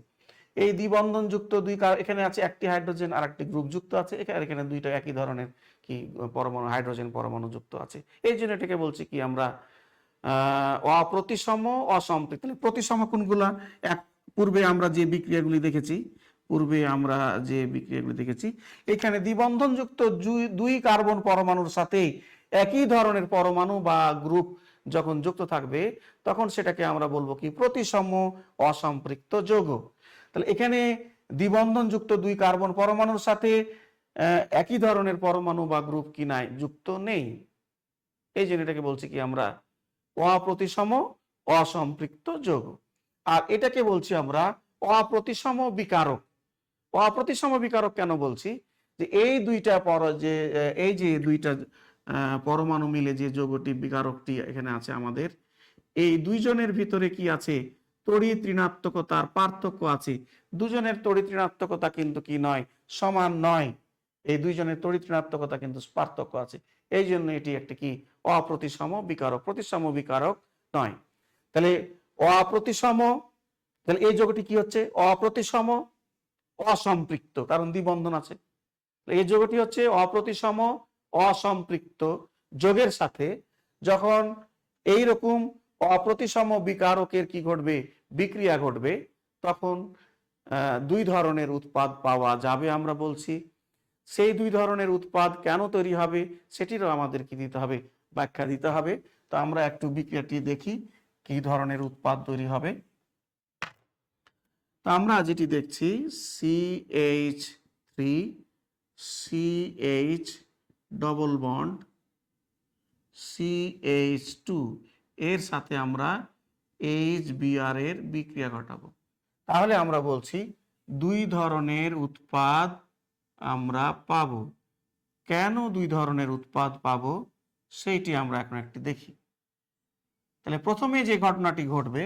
এই দ্বিবন্ধনযুক্ত দুই, এখানে আছে একটি হাইড্রোজেন আর একটি গ্রুপ যুক্ত আছে, এখানে দুইটা একই ধরনের কি পরমাণু, হাইড্রোজেন পরমাণু যুক্ত আছে। এই জন্য এটাকে বলছি কি আমরা অপ্রতিসম, অসম্পৃক্ত। প্রতিসম কোনগুলা? এক, পূর্বে আমরা যে বিক্রিয়াগুলি দেখেছি, এখানে দ্বিবন্ধনযুক্ত দুই কার্বন পরমাণুর সাথে একই ধরনের পরমাণু বা গ্রুপ যখন যুক্ত থাকবে, তখন সেটাকে আমরা বলবো কি, প্রতিসম অসম্পৃক্ত যৌগ। তাহলে এখানে দ্বিবন্ধনযুক্ত দুই কার্বন পরমাণুর সাথে একই ধরনের পরমাণু বা গ্রুপ কি নাই, যুক্ত নেই। এই জন্য এটাকে বলছি কি আমরা অপ্রতিসম অসম্পৃক্ত যৌগ। আর এটাকে বলছি আমরা অপ্রতিসম বিকারক। অপ্রতিসম বিকারক কেন বলছি? যে এই দুইটা দুইটা পরমাণু মিলে যে যৌগটি, বিকারকটি এখানে আছে আমাদের, এই দুইজনের ভিতরে কি আছে, তড়িৎ ঋণাত্মকতার পার্থক্য আছে। দুজনের তড়িৎ ঋণাত্মকতা কিন্তু কি নয়, সমান নয়। এই দুইজনের তড়িৎ ঋণাত্মকতা কিন্তু পার্থক্য আছে। এই জন্য এটি একটি কি, অপ্রতিসম বিকারক, প্রতিসম বিকারক নয়। তাহলে অপ্রতিসম, তাহলে এই যৌগটি কি হচ্ছে, অপ্রতিসম অসম্পৃক্ত, কারণ দ্বিবন্ধন আছে। এই যৌগটি হচ্ছে অপ্রতিসম অসম্পৃক্ত যৌগের সাথে যখন এই রকম অপ্রতিসম বিকারকের কি ঘটবে, বিক্রিয়া ঘটবে, তখন দুই ধরনের উৎপাদ পাওয়া যাবে। আমরা বলছি সেই দুই ধরনের উৎপাদ কেন তৈরি হবে, সেটিরও আমাদের কি দিতে হবে, ব্যাখ্যা দিতে হবে। তো আমরা একটু বিক্রিয়াটি দেখি কি ধরনের উৎপাদ তৈরি হবে। তো আমরা যেটি দেখছি, CH3 CH double bond CH2 এর সাথে আমরা HBr এর বিক্রিয়া ঘটাবো। তাহলে আমরা বলছি দুই ধরনের উৎপাদ আমরা পাবো। কেন দুই ধরনের উৎপাদ পাবো, সেইটি আমরা এখন একটু দেখি। তাহলে প্রথমে যে ঘটনাটি ঘটবে,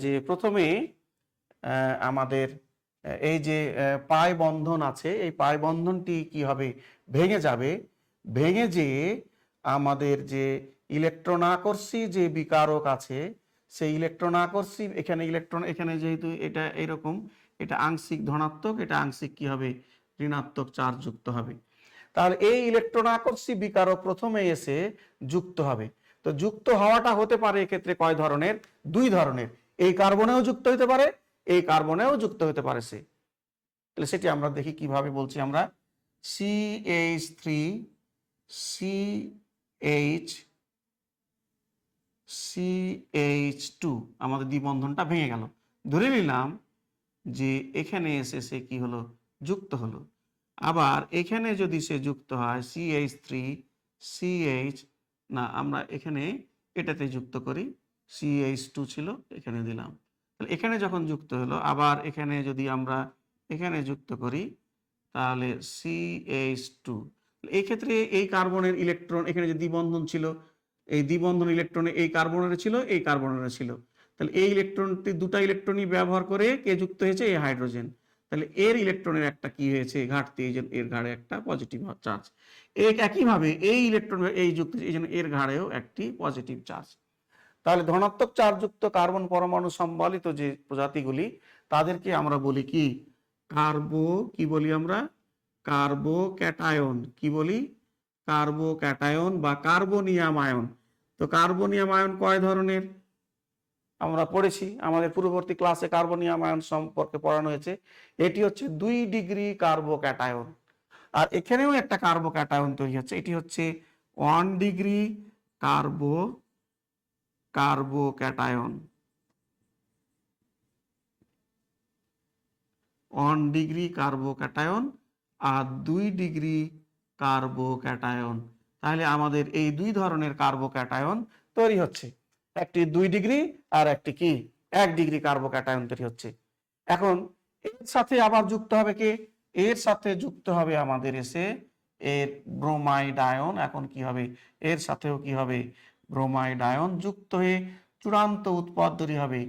যে প্রথমে আমাদের এই যে পাই বন্ধন আছে, এই পাই বন্ধনটি কি হবে, ভেঙে যাবে। ভেঙে যেয়ে আমাদের যে ইলেকট্রন আকর্ষী যে বিকারক আছে, সেই ইলেকট্রন আকর্ষী, এখানে যেহেতু এটা এইরকম, এটা আংশিক ধনাত্মক, এটা আংশিক কি হবে, ঋণাত্মক চার্জ যুক্ত হবে। তাহলে এই ইলেকট্রন আকর্ষী বিকারক প্রথমে এসে যুক্ত হবে। তো যুক্ত হওয়াটা হতে পারে এক্ষেত্রে কয় ধরনের, দুই ধরনের। এই কার্বনেও যুক্ত হতে পারে, এই কার্বনেও যুক্ত হতে পারে সে। তাহলে সেটি আমরা দেখি কিভাবে বলছি আমরা। CH3 CH2 আমাদের দ্বিবন্ধনটা ভেঙে গেল। ধরে নিলাম যে এখানে এসে সে কি হলো, যুক্ত হলো। আবার এখানে যদি সে যুক্ত হয় CH3 CH, না আমরা এখানে এটাতে যুক্ত করি, CH2 ছিল, এখানে দিলাম। তাহলে এখানে যখন যুক্ত হলো, আবার এখানে যদি আমরা এখানে যুক্ত করি, তাহলে CH2। এই ক্ষেত্রে এই কার্বনের ইলেকট্রন, এখানে যে দ্বিবন্ধন ছিল, এই দ্বিবন্ধন ইলেকট্রনে এই কার্বনের ছিল, এই কার্বনের ছিল। তাহলে এই ইলেকট্রনটি, দুটা ইলেকট্রনই ব্যবহার করে কে যুক্ত হয়েছে, এই হাইড্রোজেন। তাহলে এর ইলেকট্রনের একটা কি হয়েছে, ঘাটতি, এই যে এর ঘাড়ে একটা পজিটিভ চার্জ। একইভাবে এই ইলেকট্রন এই যুক্ত, এই জন্য এর ঘাড়েও একটি পজিটিভ চার্জ। তাহলে ধনাত্মক চার্জযুক্ত কার্বন পরমাণু সম্বলিত যে প্রজাতিগুলি তাদেরকে আমরা বলি কি কি বলি আমরা কার্বোক্যাটায়ন। কি বলি? কার্বোক্যাটায়ন বা কার্বনিয়াম আয়ন। তো কার্বনিয়াম আয়ন কয় ধরনের আমরা পড়েছি, আমাদের পূর্ববর্তী ক্লাসে কার্বনিয়াম আয়ন সম্পর্কে পড়ানো হয়েছে। এটি হচ্ছে 2 ডিগ্রি কার্বোক্যাটায়ন। আর এখানেও একটা কার্বোক্যাটায়ন তৈরি হচ্ছে, এটি হচ্ছে 1 ডিগ্রি কার্বোক্যাটায়ন। 1 ডিগ্রি কার্বোক্যাটায়ন আর 2 ডিগ্রি কার্বোক্যাটায়ন। তাহলে আমাদের এই দুই ধরনের কার্বোক্যাটায়ন তৈরি হচ্ছে, একটি 2 ডিগ্রি আর একটি কি 1 ডিগ্রি কার্বোক্যাটায়ন তৈরি হচ্ছে। এখন এর সাথে আবার যুক্ত হবে কে? এর সাথে যুক্ত হবে আমাদের এর ব্রোমাইড আয়ন। এখন কি হবে? এর সাথেও কি হবে? ব্রোমাইড আয়ন যুক্ত হয়ে চূড়ান্ত উৎপাদ তৈরি হবে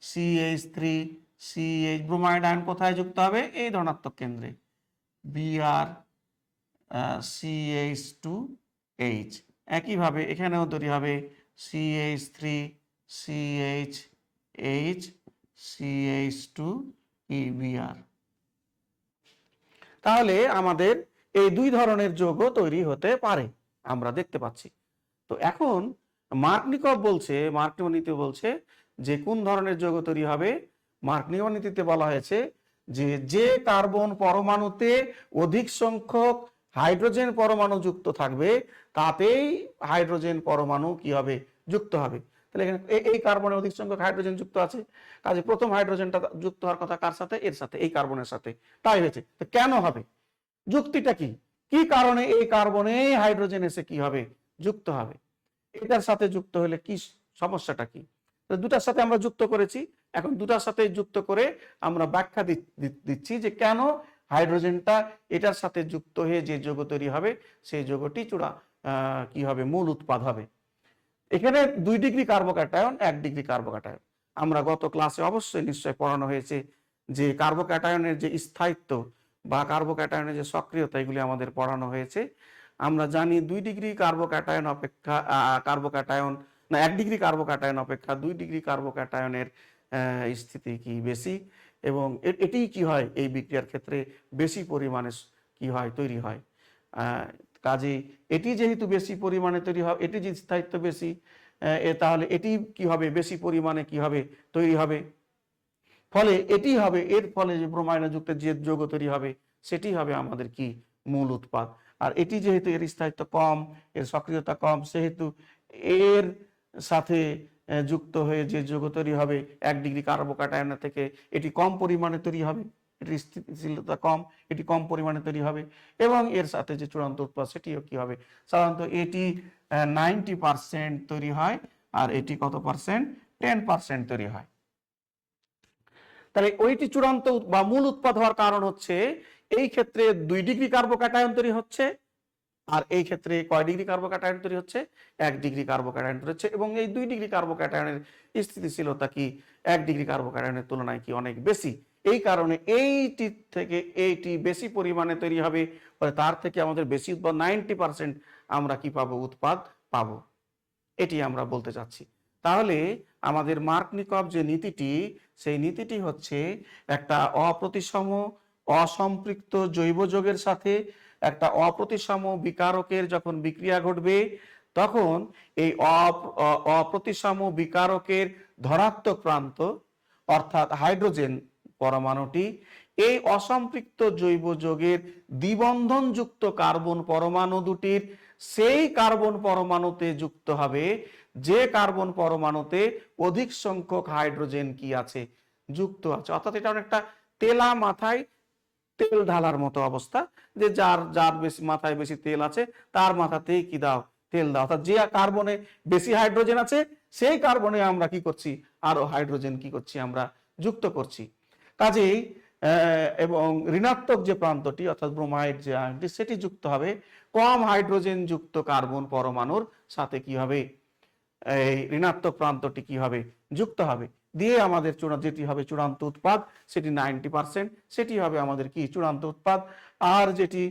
CH3CH। ব্রোমাইড আয়ন কোথায় যুক্ত হবে? এই ধনাত্মক কেন্দ্রে Br CH2H। একইভাবে এখানেও তৈরি হবে CH3CH CH2EBr। তাহলে আমাদের এই দুই ধরনের যৌগ তৈরি হতে পারে, আমরা দেখতে পাচ্ছি। তো এখন মার্কনিকভ নীতি বলছে যে কোন ধরনের যৌগ তৈরি হবে। মার্কনিকভ নীতিতে বলা হয়েছে যে কার্বন পরমাণুতে অধিক সংখ্যক হাইড্রোজেন পরমাণু যুক্ত থাকবে তাতেই হাইড্রোজেন পরমাণু কি হবে? যুক্ত হবে। তাহলে এখানে এই কার্বনে অধিক সংখ্যক হাইড্রোজেন যুক্ত আছে, কাজে প্রথম হাইড্রোজেনটা যুক্ত হওয়ার কথা কার সাথে? এর সাথে, এই কার্বনের সাথে। তাই হয়েছে। তো কেন হবে? যুক্তিটা কি? কি কারণে এই কার্বনে হাইড্রোজেন এসে কি হবে? যুক্ত হবে। এটার সাথে যুক্ত হলে কি সমস্যাটা কি? দুটার সাথে আমরা যুক্ত করেছি, এখন দুটার সাথে যুক্ত করে আমরা ব্যাখ্যা দিচ্ছি যে কেন হাইড্রোজেনটা এটার সাথে যুক্ত হয়ে যে যৌগ তৈরি হবে সেই যৌগটি কি হবে? মূল উৎপাদ হবে। এখানে 2 ডিগ্রি কার্বোক্যাটায়ন, 1 ডিগ্রি কার্বোক্যাটায়ন। আমরা গত ক্লাসে অবশ্যই নিশ্চয় পড়ানো হয়েছে যে কার্বোক্যাটায়নের যে স্থায়িত্ব বা কার্বোক্যাটায়নের যে সক্রিয়তা, এগুলি আমাদের পড়ানো হয়েছে। আমরা জানি 2 ডিগ্রি কার্বোক্যাটায়ন অপেক্ষা 1 ডিগ্রি কার্বোক্যাটায়ন অপেক্ষা 2 ডিগ্রি কার্বোক্যাটায়নের স্থিতি কি বেশি, এবং এটি কি হয় এই বিক্রিয়ার ক্ষেত্রে বেশি পরিমাণে কি হয়? তৈরি হয়। কাজে এটি যেহেতু বেশি পরিমাণে তৈরি হয়, এটি যে স্থায়িত্ব বেশি, তাহলে এটি কি হবে? বেশি পরিমাণে কি হবে? তৈরি হবে। ফলে এটি হবে, এর ফলে যে ব্রোমাইনযুক্ত যে যৌগ তৈরি হবে সেটি হবে আমাদের কি? মূল উৎপাদ। আর এটি যেহেতু এর স্থায়িত্ব কম, এর সক্রিয়তা কম, সেহেতু এর সাথে যুক্ত হয়ে যে যৌগ তৈরি হবে 1 ডিগ্রি কার্বোক্যাটায়ন থেকে এটি কম পরিমাণে তৈরি হবে, এটির স্থিতিশীলতা কম, এটি কম পরিমাণে তৈরি হবে, এবং এর সাথে যে চূড়ান্ত উৎপাদ সেটিও কি হবে? সাধারণত এটি 90% তৈরি হয়, আর এটি কত পার্সেন্ট? 10% তৈরি হয়। তাহলে ওইটি চূড়ান্ত বা মূল উৎপাদ হওয়ার কারণ হচ্ছে এই ক্ষেত্রে 2 ডিগ্রি কার্বোক্যাটায়ন তৈরি হচ্ছে, আর এই ক্ষেত্রে কয় ডিগ্রি কার্বোক্যাটায়ন তৈরি হচ্ছে? 1 ডিগ্রি কার্বোক্যাটায়ন তৈরি হচ্ছে, এবং এই 2 ডিগ্রি কার্বোক্যাটায়নের স্থিতিশীলতা কি 1 ডিগ্রি কার্বোক্যাটায়নের তুলনায় কি অনেক বেশি। এই কারণে এইটি থেকে এইটি বেশি পরিমাণে তৈরি হবে, তার থেকে আমাদের বেশি উৎপাদ 90% আমরা কি পাবো? উৎপাদ পাবো। এটি আমরা বলতে চাচ্ছি। তাহলে আমাদের মার্কনিকভ যে নীতিটি, সেই নীতিটি হচ্ছে একটা অপ্রতিসম অসম্পৃক্ত জৈব যৌগের সাথে একটা অপ্রতিসম বিকারকের যখন বিক্রিয়া ঘটবে, তখন এই অপ্রতিসম বিকারকের ধনাত্মক প্রান্ত অর্থাৎ হাইড্রোজেন পরমাণুটি এই অসম্পৃক্ত জৈব যৌগের দ্বিবন্ধনযুক্ত কার্বন পরমাণু দুটির সেই কার্বন পরমাণুতে যুক্ত হবে যে কার্বন পরমাণুতে অধিক সংখ্যক হাইড্রোজেন কি আছে? যুক্ত আছে। অর্থাৎ এটা অনেকটা তেলা মাথায় তেল ঢালার মতো অবস্থা, যে যার যার বেশি মাথায় বেশি তেল আছে তার মাথাতেই কি দাও? তেল দাও। অর্থাৎ যে কার্বনে বেশি হাইড্রোজেন আছে সেই কার্বনে আমরা কি করছি? আরো হাইড্রোজেন কি করছি? আমরা যুক্ত করছি। কাজেই এবং ঋণাত্মক যে প্রান্তটি অর্থাৎ ব্রোমাইড যে আয়নটি সেটি যুক্ত হবে কম হাইড্রোজেন যুক্ত কার্বন পরমাণুর সাথে কি হবে? এই ঋণাত্মক প্রান্তটি কি হবে? যুক্ত হবে, দিয়ে আমাদের যেটি হবে চূড়ান্ত উৎপাদ সেটি 90%, সেটি হবে আমাদের কি? চূড়ান্ত উৎপাদ। আর যেটি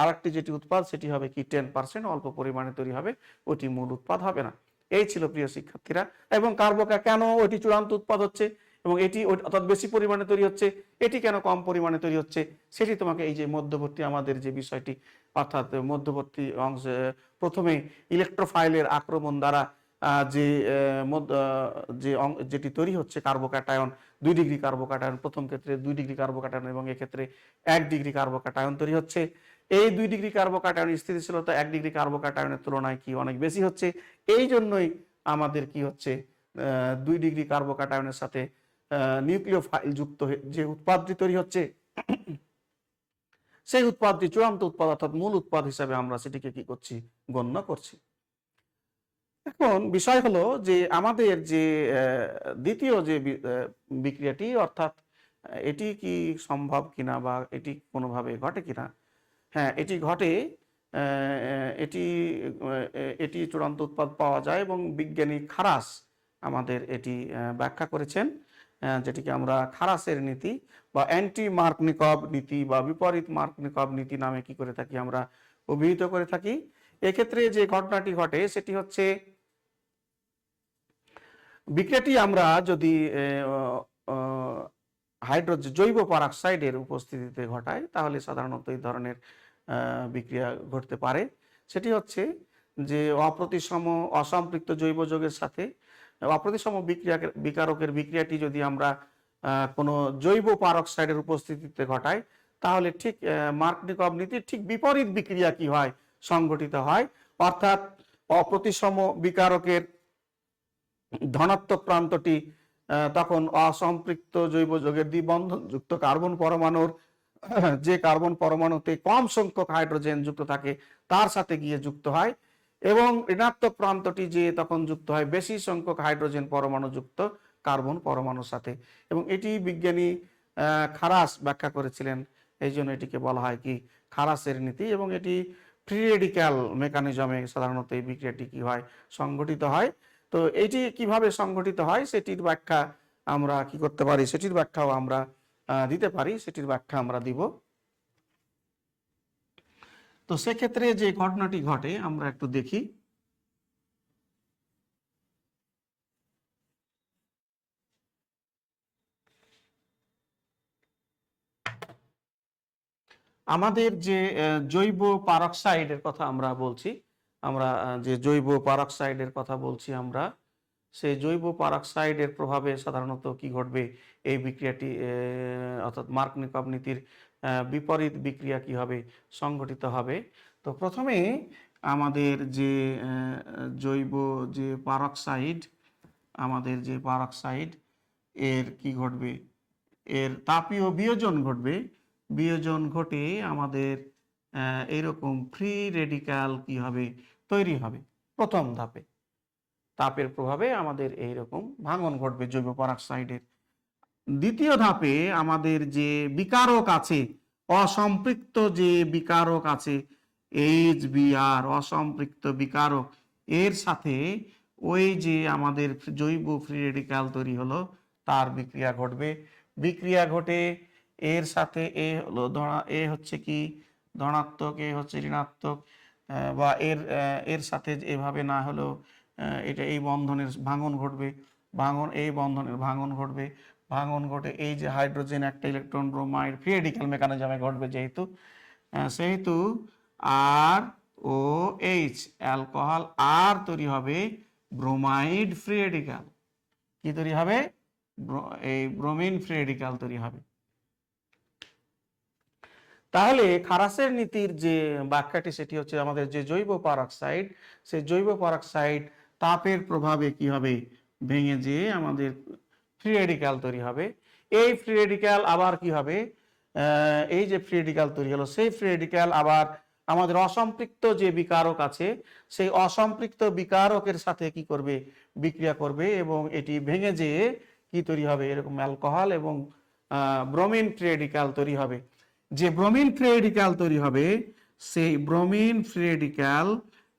আরেকটি যেটি উৎপাদ সেটি হবে কি? 10%, অল্প পরিমাণে তৈরি হবে, ওটি মূল উৎপাদ হবে না। এই ছিল প্রিয় শিক্ষার্থীরা। এবং কার্বকা কেন ওইটি চূড়ান্ত উৎপাদ হচ্ছে এবং এটি অর্থাৎ বেশি পরিমাণে তৈরি হচ্ছে, এটি কেন কম পরিমাণে তৈরি হচ্ছে, সেটি তোমাকে এই যে মধ্যবর্তী আমাদের যে বিষয়টি, অর্থাৎ মধ্যবর্তী অংশে প্রথমে ইলেকট্রোফাইলের আক্রমণ দ্বারা যেটি তৈরি হচ্ছে কার্বোক্যাটায়ন, 2 ডিগ্রি কার্বোক্যাটায়ন, প্রথম ক্ষেত্রে 2 ডিগ্রি কার্বোক্যাটায়ন এবং এক্ষেত্রে 1 ডিগ্রি কার্বোক্যাটায়ন তৈরি হচ্ছে। এই 2 ডিগ্রি কার্বোক্যাটায়নের স্থিতিশীলতা 1 ডিগ্রি কার্বোক্যাটায়নের তুলনায় কি অনেক বেশি হচ্ছে। এই জন্যই আমাদের কি হচ্ছে 2 ডিগ্রি কার্বোক্যাটায়নের সাথে নিউক্লিওফাইল যুক্ত যে উৎপাদটি তৈরি হচ্ছে, সেই উৎপাদটি চূড়ান্ত উৎপাদ অর্থাৎ মূল উৎপাদ হিসাবে আমরা সেটিকে কি করছি, গণ্য করছি। এখন বিষয় হলো যে আমাদের যে দ্বিতীয় যে বিক্রিয়াটি, অর্থাৎ এটি কি সম্ভব কিনা বা এটি কোনোভাবে ঘটে কিনা। হ্যাঁ, এটি ঘটে। এটি এটি চূড়ান্ত উৎপাদ পাওয়া যায় এবং বিজ্ঞানী খারাস আমাদের এটি ব্যাখ্যা করেছেন, যেটিকে আমরা খারাসের নীতি বা অ্যান্টি মার্কনিকভ নীতি বা বিপরীত মার্কনিকভ নীতি নামে কি করে থাকি, আমরা অভিহিত করে থাকি। এক্ষেত্রে যে ঘটনাটি ঘটে সেটি হচ্ছে বিক্রিয়াটি আমরা যদি জৈব পারঅক্সাইডের উপস্থিতিতে ঘটাই তাহলে সাধারণত এই ধরনের বিক্রিয়া ঘটতে পারে। সেটি হচ্ছে যে অপ্রতিসম অসম্পৃক্ত জৈব যৌগের সাথে অপ্রতিসম বিকারকের বিক্রিয়াটি যদি আমরা কোনো জৈব পারঅক্সাইডের উপস্থিতিতে ঘটাই তাহলে ঠিক মার্কনিকভ নীতির ঠিক বিপরীত বিক্রিয়া কি হয়, সংঘটিত হয়। অর্থাৎ অপ্রতিসম বিকারকের ধনাত্মক প্রান্তটি তখন অসম্পৃক্ত জৈব যৌগের দ্বিবন্ধনযুক্ত কার্বন পরমাণুর যে কার্বন পরমাণুতে কম সংখ্যক হাইড্রোজেন যুক্ত থাকে তার সাথে গিয়ে যুক্ত হয় এবং ঋণাত্মক প্রান্তটি যে তখন যুক্ত হয় বেশি সংখ্যক হাইড্রোজেন পরমাণু যুক্ত কার্বন পরমাণুর সাথে। এবং এটি বিজ্ঞানী খারাস ব্যাখ্যা করেছিলেন, এই জন্য এটিকে বলা হয় কি খারাসের নীতি। এবং এটি ফ্রি রেডিক্যাল মেকানিজমে সাধারণত এই বিক্রিয়াটি কি হয়, সংঘটিত হয়। তো এটি কিভাবে সংঘটিত হয় সেটির ব্যাখ্যা আমরা কি করতে পারি, সেটির ব্যাখ্যাও আমরা দিতে পারি, সেটির ব্যাখ্যা আমরা দিব। তো সেক্ষেত্রে যে ঘটনাটি ঘটে আমরা একটু দেখি। আমাদের যে জৈব পারঅক্সাইডের কথা আমরা বলছি, আমরা যে জৈব পারঅক্সাইডের কথা বলছি আমরা, সেই জৈব পারঅক্সাইডের প্রভাবে সাধারণত কি ঘটবে, এই বিক্রিয়াটি অর্থাৎ মার্কনিকভ নীতির বিপরীত বিক্রিয়া কি হবে, সংঘটিত হবে। তো প্রথমে আমাদের যে জৈব যে পারঅক্সাইড, আমাদের যে পারঅক্সাইড এর কি ঘটবে, এর তাপীয় বিয়োজন ঘটবে। বিয়োজন ঘটে আমাদের এরকম ফ্রি রেডিক্যাল কি হবে, তৈরি হবে। প্রথম ধাপে তাপের প্রভাবে আমাদের এইরকম ভাঙন ঘটবে জৈব পারঅক্সাইডের। দ্বিতীয় ধাপে আমাদের যে বিকারক আছে, অসম্পৃক্ত যে বিকারক আছে HBr, অসম্পৃক্ত বিকারক, এর সাথে ওই যে আমাদের জৈব ফ্রি রেডিক্যাল তৈরি হলো তার বিক্রিয়া ঘটবে। বিক্রিয়া ঘটে এর সাথে হলো এ হচ্ছে কি ধনাত্মক, এ হচ্ছে ঋণাত্মক, বা এর সাথে এভাবে না হলেও এটা এই বন্ধনের ভাঙন ঘটবে, এই বন্ধনের ভাঙন ঘটবে। ভাঙন ঘটে এই যে হাইড্রোজেন একটা ইলেকট্রন ব্রোমাইড ফ্রি রেডিক্যাল মেকানিজমে ঘটবে, সেহেতু ROH অ্যালকোহল আর তৈরি হবে ব্রোমাইড ফ্রি রেডিক্যাল। কি তৈরি হবে, এই ব্রোমিন ফ্রি রেডিক্যাল তৈরি হবে। তাহলে খারাসের নীতির যে ব্যাখ্যাটি সেটি হচ্ছে আমাদের যে জৈব পারঅক্সাইড, সেই জৈব পারঅক্সাইড তাপের প্রভাবে কি হবে, ভেঙে যেয়ে আমাদের ফ্রি রেডিক্যাল তৈরি হবে। এই ফ্রি রেডিক্যাল আবার কি হবে, এই যে ফ্রি রেডিক্যাল তৈরি হলো সেই ফ্রি রেডিক্যাল আবার আমাদের অসম্পৃক্ত যে বিকারক আছে সেই অসম্পৃক্ত বিকারকের সাথে কি করবে, বিক্রিয়া করবে এবং এটি ভেঙে যেয়ে কি তৈরি হবে, এরকম অ্যালকোহল এবং ব্রোমিন ফ্রি রেডিক্যাল তৈরি হবে। যে ব্রোমিন ফ্রি রেডিক্যাল তৈরি হবে সেই ব্রোমিন ফ্রি রেডিক্যাল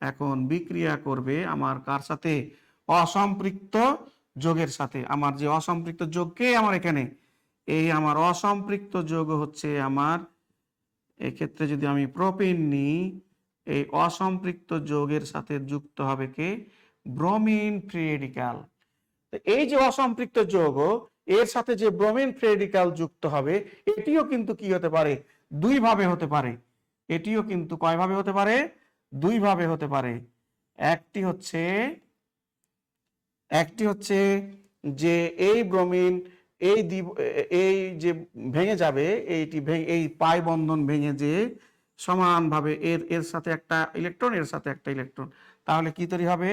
এখন বিক্রিয়া করবে আমার কার সাথে, অসম্পৃক্ত যোগের সাথে। আমার যে অসম্পৃক্ত যোগকে আমার এখানে এই আমার অসম্পৃক্ত যোগ হচ্ছে আমার এক্ষেত্রে যদি আমি প্রোপিন নিই, এই অসম্পৃক্ত যোগের সাথে যুক্ত হবে কে, ব্রোমিন ফ্রি রেডিক্যাল। এই যে অসম্পৃক্ত যৌগ, এর সাথে যে ব্রোমিন ফ্রি রেডিক্যাল যুক্ত হবে, এটিও কিন্তু কি হতে পারে, দুই ভাবে হতে পারে। এটিও কিন্তু কয় ভাবে হতে পারে, দুই ভাবে হতে পারে। একটি হচ্ছে যে এই ব্রোমিন এই যে ভেঙে যাবে, এই পাই বন্ধন ভেঙে যে সমানভাবে এর এর সাথে একটা ইলেকট্রন, এর সাথে একটা ইলেকট্রন, তাহলে কি তৈরি হবে,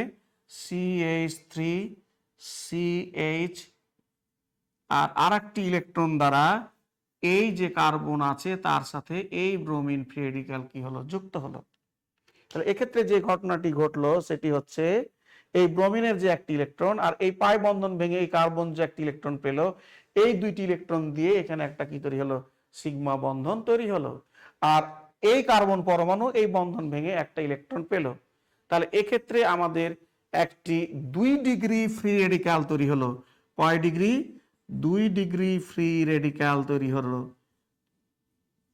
CH3 CH, আর আরেকটি ইলেকট্রন দ্বারা এই যে কার্বন আছে তার সাথে এই ব্রোমিন ফ্রি রেডিক্যাল কি হলো, যুক্ত হলো। তাহলে এক্ষেত্রে যে ঘটনাটি ঘটলো সেটি হচ্ছে এই ব্রোমিনের যে একটি ইলেকট্রন আর এই পাই বন্ধন ভেঙে এই কার্বন যে একটি ইলেকট্রন পেল, এই দুইটি ইলেকট্রন দিয়ে এখানে একটা কি তৈরি হলো, সিগমা বন্ধন তৈরি হলো। আর এই কার্বন পরমাণু এই বন্ধন ভেঙে একটা ইলেকট্রন পেল। তাহলে এক্ষেত্রে আমাদের একটি 2 ডিগ্রি ফ্রি রেডিক্যাল তৈরি হলো। কয় ডিগ্রি, 2 ডিগ্রি ফ্রি রেডিক্যাল তৈরি হলো,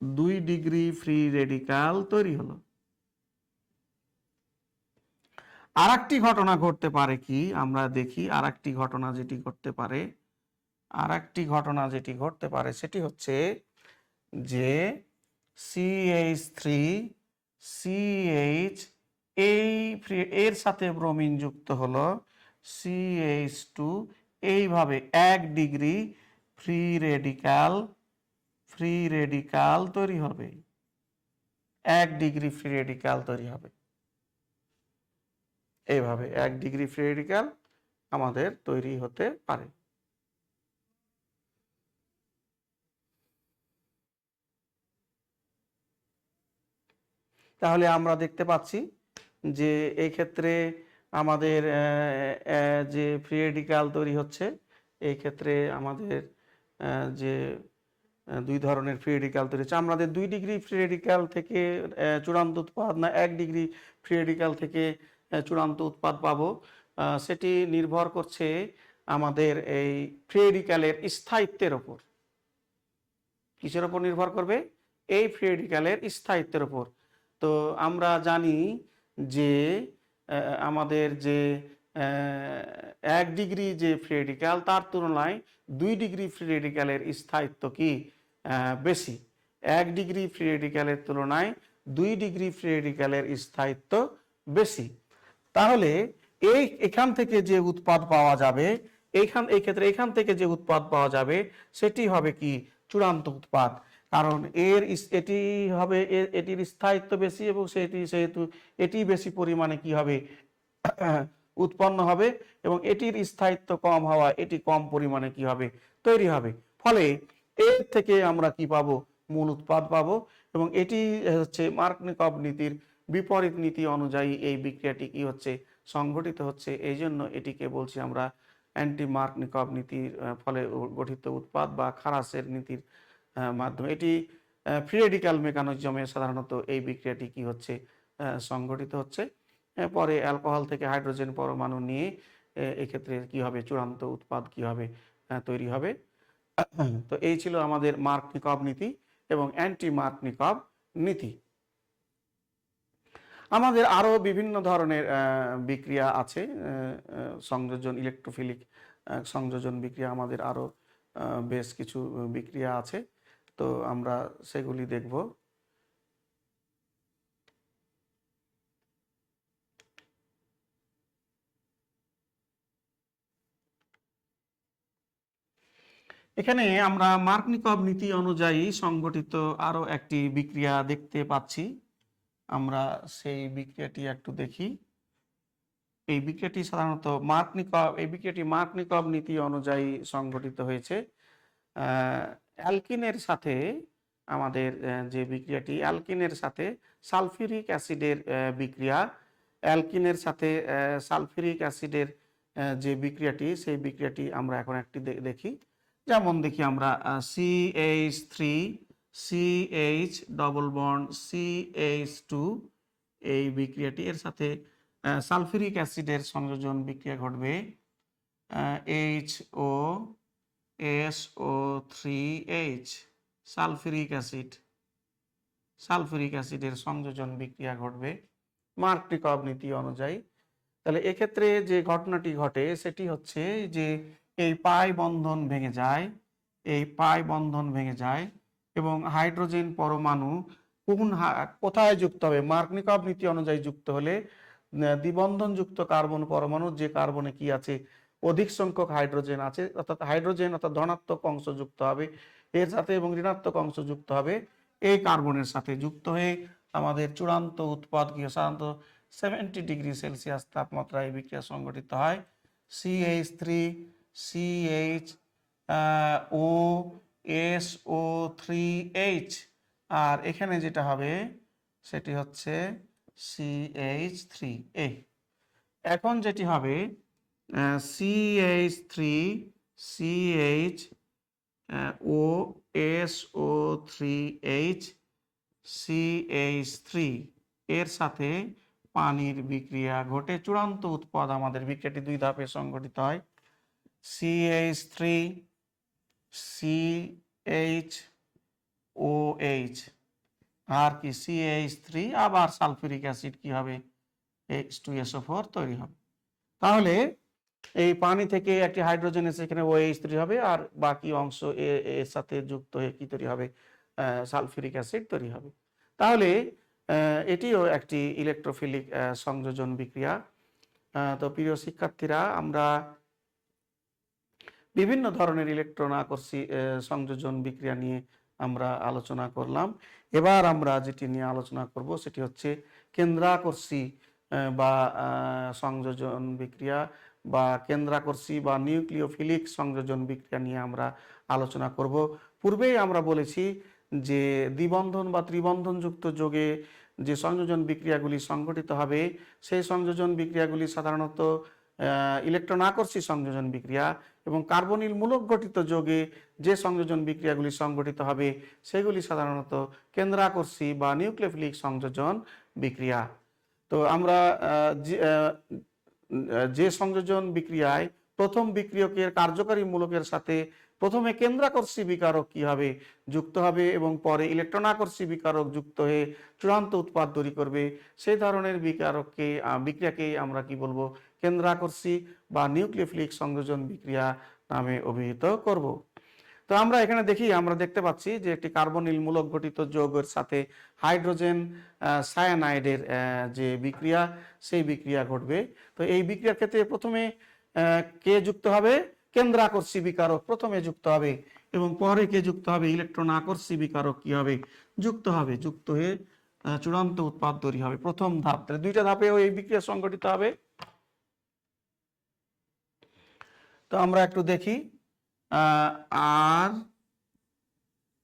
2 ডিগ্রি ফ্রি রেডিক্যাল তৈরি হলো। আরেকটি ঘটনা ঘটতে পারে কি, আমরা দেখি আরেকটি ঘটনা যেটি ঘটতে পারে। সেটি হচ্ছে যে CH3 CH এর সাথে ব্রোমিন যুক্ত হলো, CH2 এইভাবে 1 ডিগ্রি ফ্রি রেডিক্যাল তৈরি হবে, 1 ডিগ্রি ফ্রি রেডিক্যাল তৈরি হবে। এইভাবে 1 ডিগ্রি ফ্রি রেডিক্যাল আমাদের তৈরি হতে পারে। তাহলে আমরা দেখতে পাচ্ছি যে এই ক্ষেত্রে আমাদের যে ফ্রি রেডিক্যাল তৈরি হচ্ছে, এই ক্ষেত্রে আমাদের যে দুই ধরনের ফ্রি রেডিক্যাল তৈরি হচ্ছে। আমাদের 2 ডিগ্রি ফ্রি রেডিক্যাল থেকে চূড়ান্ত উৎপাদ, না 1 ডিগ্রি ফ্রি রেডিক্যাল থেকে চূড়ান্ত উৎপাদ পাবো, সেটি নির্ভর করছে আমাদের এই ফ্রি রেডিক্যালের স্থায়িত্বের ওপর। কিসের ওপর নির্ভর করবে, এই ফ্রি রেডিক্যালের স্থায়িত্বের ওপর। তো আমরা জানি যে আমাদের যে 1 ডিগ্রি যে ফ্রি রেডিক্যাল তার তুলনায় 2 ডিগ্রি ফ্রি রেডিক্যালের স্থায়িত্ব কি বেশি। 1 ডিগ্রি ফ্রি রেডিক্যালের তুলনায় 2 ডিগ্রি ফ্রি রেডিক্যালের স্থায়িত্ব বেশি। তাহলে এখান থেকে যে উৎপাদ পাওয়া যাবে, এই ক্ষেত্রে এখান থেকে যে উৎপাদ পাওয়া যাবে সেটি হবে কি চূড়ান্ত উৎপাদ। কারণ এটি হবে এটির স্থায়িত্ব বেশি এবং সেহেতু এটি বেশি পরিমাণে কি হবে উৎপন্ন হবে, এবং এটির স্থায়িত্ব কম হওয়া এটি কম পরিমাণে কি হবে তৈরি হবে। ফলে এর থেকে আমরা কি পাবো, মূল উৎপাদ পাবো। এবং এটি হচ্ছে মার্কনিকভ নীতির বিপরীত নীতি অনুযায়ী এই বিক্রিয়াটি কি হচ্ছে, সংঘটিত হচ্ছে। এই জন্য এটিকে বলছি আমরা অ্যান্টি মার্কনিকভ নীতির ফলে গঠিত উৎপাদ বা খারাসের নীতির মাধ্যমে। এটি ফ্রি রেডিক্যাল মেকানিজমে সাধারণত এই বিক্রিয়াটি কি হচ্ছে, সংঘটিত হচ্ছে। পরে অ্যালকোহল থেকে হাইড্রোজেন পরমাণু নিয়ে এক্ষেত্রে কি হবে, চূড়ান্ত উৎপাদ কি হবে, তৈরি হবে। তো এই ছিল আমাদের মার্কনিকভ নীতি এবং অ্যান্টি মার্কনিকভ নীতি। আমাদের আরও বিভিন্ন ধরনের বিক্রিয়া আছে, সংযোজন, ইলেকট্রোফিলিক সংযোজন বিক্রিয়া, আমাদের আরও বেশ কিছু বিক্রিয়া আছে। তো আমরা সেগুলি দেখব। এখানে আমরা মার্কনিকভ নীতি অনুযায়ী সংগঠিত আরও একটি বিক্রিয়া দেখতে পাচ্ছি। আমরা সেই বিক্রিয়াটি একটু দেখি। এই বিক্রিয়াটি সাধারণত মার্কনিকভ নীতি অনুযায়ী সংগঠিত হয়েছে। অ্যালকিনের সাথে আমাদের যে বিক্রিয়াটি, অ্যালকিনের সাথে সালফিউরিক অ্যাসিডের বিক্রিয়া, অ্যালকিনের সাথে সালফিউরিক অ্যাসিডের যে বিক্রিয়াটি, সেই বিক্রিয়াটি আমরা এখন একটি দেখি। যেমন দেখি আমরা CH3 CH double bond CH2 এই বিক্রিয়াটি, এর সাথে সালফিউরিক অ্যাসিডের সংযোজন বিক্রিয়া ঘটবে, HOSO3H সালফিউরিক অ্যাসিডের সংযোজন বিক্রিয়া ঘটবে মার্কনিকভ নীতি অনুযায়ী। তাহলে এক্ষেত্রে যে ঘটনাটি ঘটে সেটি হচ্ছে যে এই পাই বন্ধন ভেঙে যায়, এই পাই বন্ধন ভেঙে যায় এবং হাইড্রোজেন পরমাণু কোথায় যুক্ত হবে, মার্কনিকভ নীতি অনুযায়ী যুক্ত হলে দ্বিবন্ধনযুক্ত কার্বন পরমাণু, যে কার্বনে কি আছে অধিক সংখ্যক হাইড্রোজেন আছে, অর্থাৎ হাইড্রোজেন অর্থাৎ ধনাত্মক অংশ যুক্ত হবে এর সাথে এবং ঋণাত্মক অংশ যুক্ত হবে এই কার্বনের সাথে, যুক্ত হয়ে আমাদের চূড়ান্ত উৎপাদ কি সাধারণত 70°C তাপমাত্রায় বিক্রিয়া সংঘটিত হয়। CH3 CH ও SO3H, আর এখানে যেটা হবে সেটি হচ্ছে CH3A। এখন যেটি হবে CH3 CH ও SO3H CH3 এর সাথে পানির বিক্রিয়া ঘটে চূড়ান্ত উৎপাদ, আমাদের বিক্রিয়াটি দুই ধাপে সংঘটিত হয়। CH3 CHOH আর কি CH3 আবার সালফিউরিক অ্যাসিড কি হবে H2SO4 তৈরি হবে। তাহলে এই পানি থেকে একটি হাইড্রোজেন এসে এখানে OH3 হবে আর বাকি অংশ এর সাথে যুক্ত হয়ে কি তৈরি হবে সালফিউরিক অ্যাসিড তৈরি হবে। তাহলে এটিও একটি ইলেকট্রোফিলিক সংযোজন বিক্রিয়া। তো প্রিয় শিক্ষার্থীরা, আমরা বিভিন্ন ধরনের ইলেকট্রন আকর্ষী সংযোজন বিক্রিয়া নিয়ে আমরা আলোচনা করলাম। এবার আমরা যেটি নিয়ে আলোচনা করব সেটি হচ্ছে কেন্দ্রাকর্ষী বা সংযোজন বিক্রিয়া বা কেন্দ্রাকর্ষী বা নিউক্লিওফিলিক সংযোজন বিক্রিয়া নিয়ে আমরা আলোচনা করব। পূর্বেই আমরা বলেছি যে দ্বিবন্ধন বা ত্রিবন্ধনযুক্ত যৌগে যে সংযোজন বিক্রিয়াগুলি সংঘটিত হবে সেই সংযোজন বিক্রিয়াগুলি সাধারণত ইলেকট্রন আকর্ষী সংযোজন বিক্রিয়া, এবং কার্বনিল মূলক গঠিত যৌগে যে সংযোজন বিক্রিয়াগুলি সংঘটিত হবে সেগুলি সাধারণত কেন্দ্রাকর্ষী বা নিউক্লিওফিলিক সংযোজন বিক্রিয়া। তো আমরা যে সংযোজন বিক্রিয়ায় প্রথম বিক্রিয়কের কার্যকারী মূলকের সাথে প্রথমে কেন্দ্রাকর্ষী বিকারক কি হবে যুক্ত হবে এবং পরে ইলেকট্রন আকর্ষী বিকারক যুক্ত হয়ে চূড়ান্ত উৎপাদ তৈরি করবে, সেই ধরনের বিক্রিয়াকে আমরা কি বলবো কেন্দ্রাকর্ষী বা নিউক্লিওফিলিক সংযোজন বিক্রিয়া নামে অভিহিত করব। তো আমরা এখানে আমরা দেখতে পাচ্ছি যে একটি কার্বনিল মূলক গঠিত যৌগের সাথে হাইড্রোজেন সায়ানাইডের যে বিক্রিয়া সেই বিক্রিয়া ঘটবে। তো এই বিক্রিয়ার ক্ষেত্রে প্রথমে কে যুক্ত হবে, কেন্দ্রাকর্ষী বিকারক প্রথমে যুক্ত হবে এবং পরে কে যুক্ত হবে, ইলেকট্রন আকর্ষী বিকারক কি হবে যুক্ত হবে, যুক্ত হয়ে চূড়ান্ত উৎপাদ তৈরি হবে। প্রথম ধাপ, দুইটা ধাপে এই বিক্রিয়া সংঘটিত হবে। তো আমরা একটু দেখি আর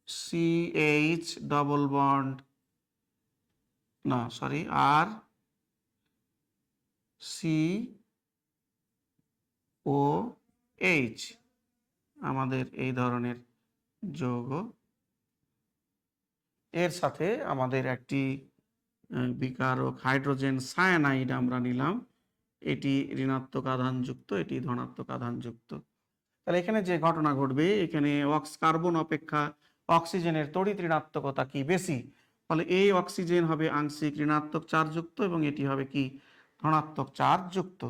CH ডবল বন্ড না সরি আর COH আমাদের এই ধরনের যৌগ, এর সাথে আমাদের একটি বিকারক হাইড্রোজেন সায়ানাইড আমরা নিলাম, এটি ঋণাত্মক আধানযুক্ত, এটি ধনাত্মক আধানযুক্ত। তাহলে এখানে যে ঘটনা ঘটবে, এখানে কার্বন অপেক্ষা অক্সিজেনের তড়িৎ ঋণাত্মকতা কি বেশি, ফলে এই অক্সিজেন হবে আংশিক ঋণাত্মক চার্জযুক্ত এবং এটি হবে কি ধনাত্মক চার্জযুক্ত।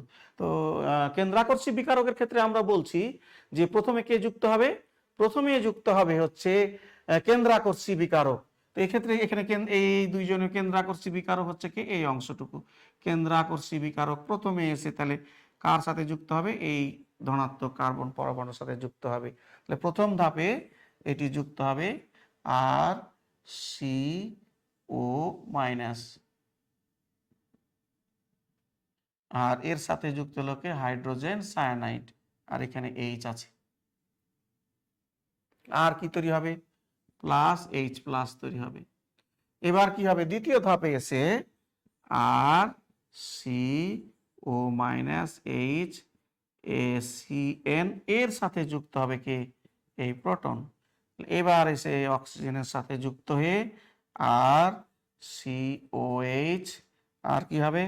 তো কেন্দ্রাকর্ষী বিকারকের ক্ষেত্রে আমরা বলছি যে প্রথমে কে যুক্ত হবে, প্রথমে যুক্ত হবে হচ্ছে কেন্দ্রাকর্ষী বিকারক। তো এক্ষেত্রে এখানে এই দুইজনের কেন্দ্রাকর্ষী বিকারক হচ্ছে কি এই অংশটুকু, কেন্দ্রাকর্ষী বিকারক প্রথমে এসে তাহলে কার সাথে যুক্ত হবে, এই ধনাত্মক কার্বন পরমাণুর সাথে যুক্ত হবে। তাহলে প্রথম ধাপে এটি যুক্ত হবে আর CO মাইনাস, আর এর সাথে যুক্ত হলো হাইড্রোজেন সায়ানাইড, আর এখানে H আছে, আর কি তৈরি হবে প্লাস H প্লাস তৈরি হবে। এবার কি হবে, দ্বিতীয় ধাপে এসে আর CO মাইনাস H ACN এর সাথে যুক্ত হবে কে এই প্রোটন, এবার এসে অক্সিজেনের সাথে যুক্ত হয়ে আর COH আর কি হবে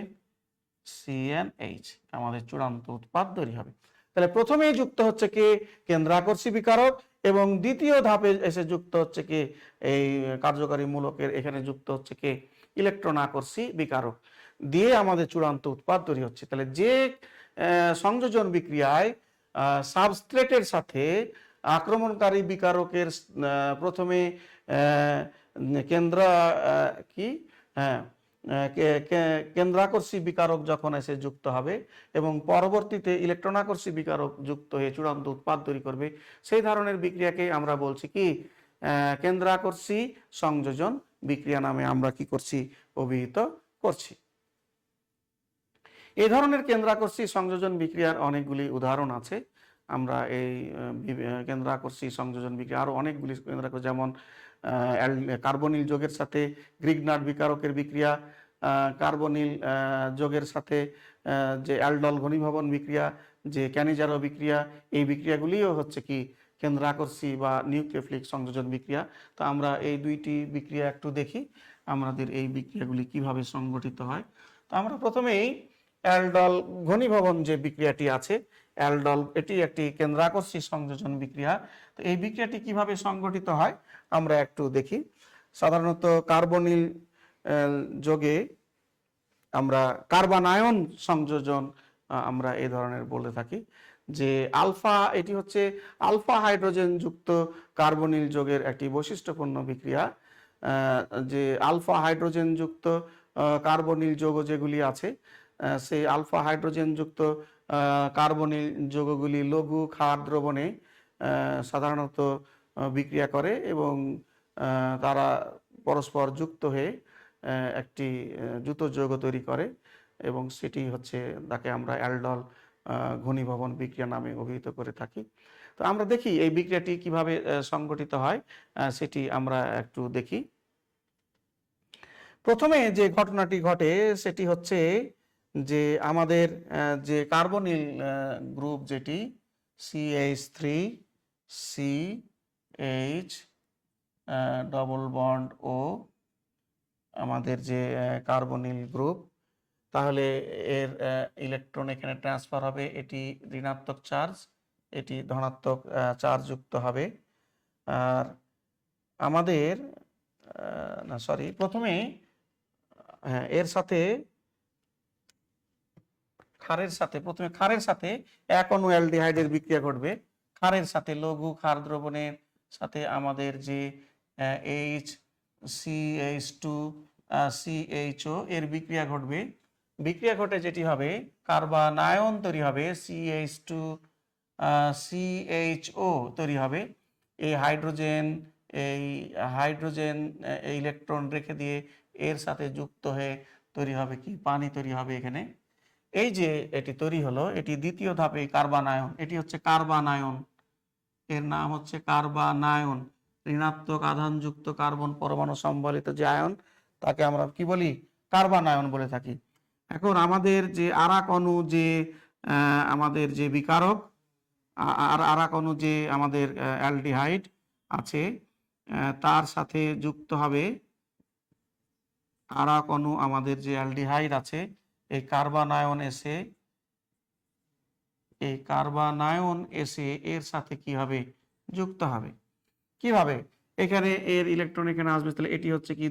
CNH, আমাদের চূড়ান্ত উৎপাদ তৈরি হবে। তাহলে প্রথমেই যুক্ত হচ্ছে কে কেন্দ্রাকর্ষী বিকারক এবং দ্বিতীয় ধাপে এসে যুক্ত হচ্ছে কি এই কার্যকারী মূলকের এখানে যুক্ত হচ্ছে কি ইলেকট্রন আকর্ষী বিকারক দিয়ে আমাদের চূড়ান্ত উৎপাদ তৈরি হচ্ছে। তাহলে যে সংযোজন বিক্রিয়ায় সাবস্ট্রেটের সাথে আক্রমণকারী বিকারকের প্রথমে কেন্দ্র কি হ্যাঁ কেন্দ্রাকর্ষী বিকারক যখন এসে যুক্ত হবে এবং পরবর্তীতে ইলেকট্রনাকর্ষী বিকারক যুক্ত হয়ে চূড়ান্ত উৎপাদ তৈরি করবে, সেই ধরনের বিক্রিয়াকে আমরা বলছি কি কেন্দ্রাকর্ষী সংযোজন বিক্রিয়া নামে আমরা কি করছি, অভিহিত করছি। এই ধরনের কেন্দ্রাকর্ষী সংযোজন বিক্রিয়ার অনেকগুলি উদাহরণ আছে। আমরা এই কেন্দ্রাকর্ষী সংযোজন বিক্রিয়া আরো অনেকগুলি কেন্দ্রাকর্ষী, যেমন কার্বনিল যোগের সাথে গ্রিগনার্ড বিকারকের বিক্রিয়া, কার্বনিল যোগের সাথে যে অ্যালডল ঘনীভবন বিক্রিয়া, যে ক্যানিজারো বিক্রিয়া, এই বিক্রিয়াগুলিও হচ্ছে কি কেন্দ্রাকর্ষী বা নিউক্লিওফিলিক সংযোজন বিক্রিয়া। তো আমরা এই দুইটি বিক্রিয়া একটু দেখি, আমাদের এই বিক্রিয়াগুলি কিভাবে সংগঠিত হয়। তো আমরা প্রথমেই অ্যালডল ঘনীভবন যে বিক্রিয়াটি আছে, অ্যালডল এটি একটি কেন্দ্রাকর্ষী সংযোজন বিক্রিয়া। তো এই বিক্রিয়াটি কিভাবে সংগঠিত হয় আমরা একটু দেখি। সাধারণত কার্বনিল যোগে আমরা কার্বানায়ন সংযোজন আমরা এই ধরনের বলে থাকি, যে আলফা, এটি হচ্ছে আলফা হাইড্রোজেন যুক্ত কার্বনিল যোগের একটি বৈশিষ্ট্যপূর্ণ বিক্রিয়া। যে আলফা হাইড্রোজেন যুক্ত কার্বনিল যৌগ যেগুলি আছে, সেই আলফা হাইড্রোজেন যুক্ত কার্বনিল যৌগগুলি লঘু ক্ষার দ্রবণে সাধারণত বিক্রিয়া করে এবং তারা পরস্পর যুক্ত হয়ে একটি যুত যৌগ তৈরি করে এবং সেটি হচ্ছে তাকে আমরা অ্যালডল ঘনীভবন বিক্রিয়া নামে অভিহিত করে থাকি। তো আমরা দেখি এই বিক্রিয়াটি কিভাবে সংগঠিত হয়, সেটি আমরা একটু দেখি। প্রথমে যে ঘটনাটি ঘটে সেটি হচ্ছে যে আমাদের যে কার্বনিল গ্রুপ যেটি CH3 CH ডবল বন্ড ও আমাদের যে কার্বনিল গ্রুপ, তাহলে এর ইলেকট্রন এখানে ট্রান্সফার হবে, এটি ঋণাত্মক চার্জ, এটি ধনাত্মক চার্জ যুক্ত হবে। আর আমাদের না সরি প্রথমে এর সাথে প্রথমে ক্ষারের সাথে এক অণু অ্যালডিহাইডের বিক্রিয়া ঘটবে। ক্ষারের সাথে লঘু ক্ষার দ্রবণের সাথে আমাদের যে HCH2 CHO এর বিক্রিয়া ঘটবে। বিক্রিয়া ঘটে যেটি হবে কার্বানায়ন তৈরি হবে, CH2 CHO তৈরি হবে। এই হাইড্রোজেন ইলেকট্রন রেখে দিয়ে এর সাথে যুক্ত হয়ে তৈরি হবে কি পানি তৈরি হবে এখানে। এই যে এটি তৈরি হলো, এটি দ্বিতীয় ধাপে কার্বানায়ন, এটি হচ্ছে কার্বানায়ন, এর নাম হচ্ছে কার্বানায়ন। ঋণাত্মক আধানযুক্ত কার্বন পরমাণু সম্বলিত যে আয়ন, তাকে আমরা কি বলি, কার্বানায়ন বলে থাকি। এখন আমাদের যে আরাক অণু, যে আমাদের যে বিকারক আর আরাক অণু যে আমাদের অ্যালডিহাইড আছে, তার সাথে যুক্ত হবে আরাক অণু, আমাদের যে অ্যালডিহাইড আছে, এই কার্বানায়ন এসে এর সাথে কি হবে, যুক্ত হবে। কিভাবে, এখানে এর ইলেকট্রন এখানে আসবে, তাহলে এটি হচ্ছে কি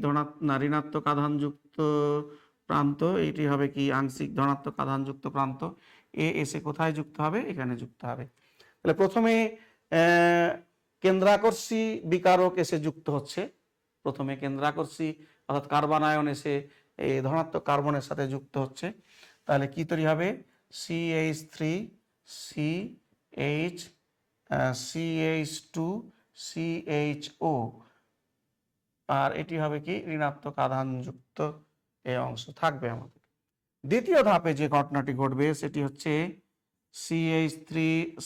ঋণাত্মক আধানযুক্ত প্রান্ত, এটি হবে কি আংশিক ধনাত্মক আধানযুক্ত প্রান্ত। এসে কোথায় যুক্ত হবে, এখানে যুক্ত হবে। তাহলে প্রথমে কেন্দ্রাকর্ষী বিকারক এসে যুক্ত হচ্ছে, প্রথমে কেন্দ্রাকর্ষী অর্থাৎ কার্বানায়ন এসে এই ধনাত্মক কার্বনের সাথে যুক্ত হচ্ছে। তাহলে কি তৈরি হবে, CH3 CH CH2 CHO, আর এটি হবে কি ঋণাত্মক আধানযুক্ত এই অংশ থাকবে আমাদের। দ্বিতীয় ধাপে যে ঘটনাটি ঘটবে সেটি হচ্ছে CH3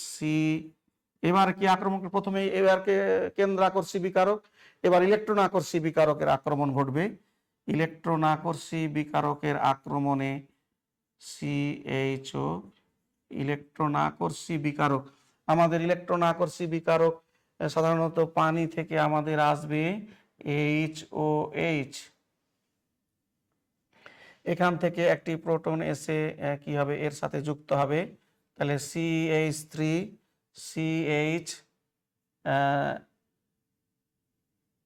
C, এবার কি আক্রমণ, প্রথমে এবার কেন্দ্রাকর্ষী বিকারক, এবার ইলেকট্রন আকর্ষী বিকারকের আক্রমণ ঘটবে। ইলেকট্রন আকর্ষী বিকারকের আক্রমণে CHO ইলেকট্রন আকর্ষী বিকারক, আমাদের ইলেকট্রন আকর্ষী বিকারক সাধারণত পানি থেকে আমাদের আসবে HOH, এখান থেকে একটি প্রোটন এসে কি হবে, এর সাথে যুক্ত হবে। তাহলে CH3 CH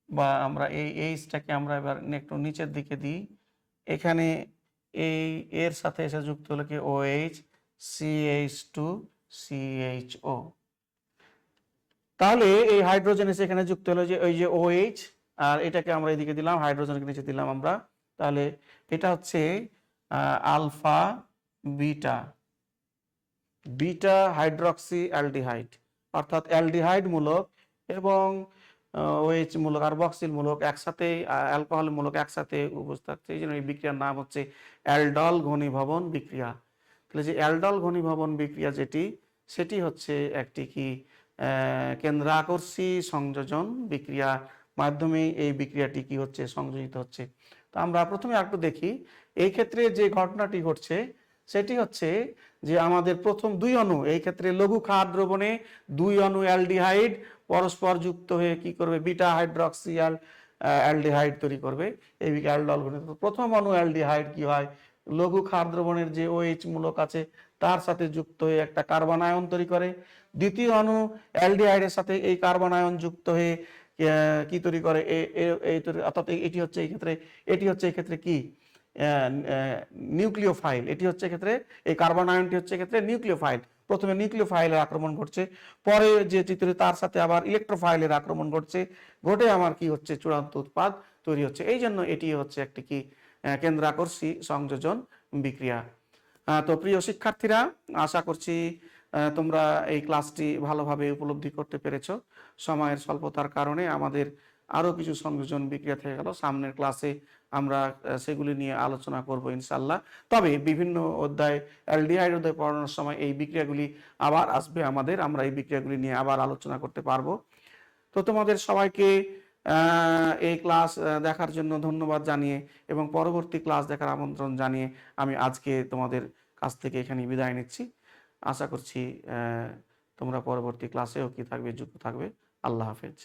বা আমরা এই এইচটাকে আমরা এবার একটু নিচের দিকে দিই। এখানে এই এর সাথে এসে যুক্ত হলো কি OH CH2 CHO। তাহলে এই হাইড্রোজেন এসে এখানে যুক্ত হলো যে ওই যে OH, আর এটাকে আমরা এদিকে দিলাম, হাইড্রোজেনকে নিচে দিলাম আমরা। তাহলে এটা হচ্ছে alpha beta beta hydroxy aldehyde, অর্থাৎ অ্যালডিহাইড মূলক এবং OH মূলক কার্বক্সিল মূলক একসাথে, অ্যালকোহল মূলক একসাথে উপস্থিত থাকছে। এই জন্য এই বিক্রিয়ার নাম হচ্ছে অ্যালডল ঘনীভবন বিক্রিয়া। তাহলে যে অ্যালডল ঘনীভবন বিক্রিয়া যেটি, সেটি হচ্ছে একটি কি কেন্দ্রাকর্ষী সংযোজন বিক্রিয়া মাধ্যমে এই বিক্রিয়াটি কি হচ্ছে, সংযোজিত হচ্ছে। তো আমরা প্রথমে একটু দেখি এই ক্ষেত্রে যে ঘটনাটি ঘটছে সেটি হচ্ছে যে আমাদের প্রথম দুই অণু, এই ক্ষেত্রে লঘু ক্ষার দ্রবণে দুই অণু অ্যালডিহাইড পরস্পর যুক্ত হয়ে কি করবে, বিটা হাইড্রক্সি অ্যালডিহাইড তৈরি করবে, এই অ্যালডল ঘনীভবন। প্রথম অণু অ্যালডিহাইড কি হয়, লঘু ক্ষার দ্রবণের যে OH মূলক আছে তার সাথে যুক্ত হয়ে একটা কার্বন আয়ন তৈরি করে। দ্বিতীয় অণু অ্যালডিহাইডের সাথে এই কার্বন আয়ন যুক্ত হয়ে কি তৈরি করে, অর্থাৎ এটি হচ্ছে এই ক্ষেত্রে কি নিউক্লিওফাইল। এটি হচ্ছে ক্ষেত্রে এই কার্বন আয়নটি হচ্ছে ক্ষেত্রে নিউক্লিওফাইল। প্রথমে নিউক্লিওফাইলের আক্রমণ ঘটছে, পরে যে চিত্রে তার সাথে আবার ইলেকট্রোফাইলের আক্রমণ ঘটছে, ঘটে আমার কি হচ্ছে, চূড়ান্ত উৎপাদ তৈরি হচ্ছে। এই জন্য এটি হচ্ছে একটি কি কেন্দ্রাকর্ষী সংযোজন বিক্রিয়া। তো প্রিয় শিক্ষার্থীরা, আশা করছি তোমরা এই ক্লাসটি ভালোভাবে উপলব্ধি করতে পেরেছো। সময়ের স্বল্পতার কারণে আমাদের আরও কিছু সংযোজন বিক্রিয়া থেকে গেল, সামনের ক্লাসে আমরা সেগুলি নিয়ে আলোচনা করব ইনশাল্লাহ। তবে বিভিন্ন অধ্যায়, অ্যালডিহাইড অধ্যায় পড়ানোর সময় এই বিক্রিয়াগুলি আবার আসবে আমরা এই বিক্রিয়াগুলি নিয়ে আবার আলোচনা করতে পারবো। তো তোমাদের সবাইকে এই ক্লাস দেখার জন্য ধন্যবাদ জানিয়ে এবং পরবর্তী ক্লাস দেখার আমন্ত্রণ জানিয়ে আমি আজকে তোমাদের কাছ থেকে এখানে বিদায় নিচ্ছি। আশা করছি তোমরা পরবর্তী ক্লাসেও কি থাকবে, যুক্ত থাকবে। আল্লাহ হাফেজ।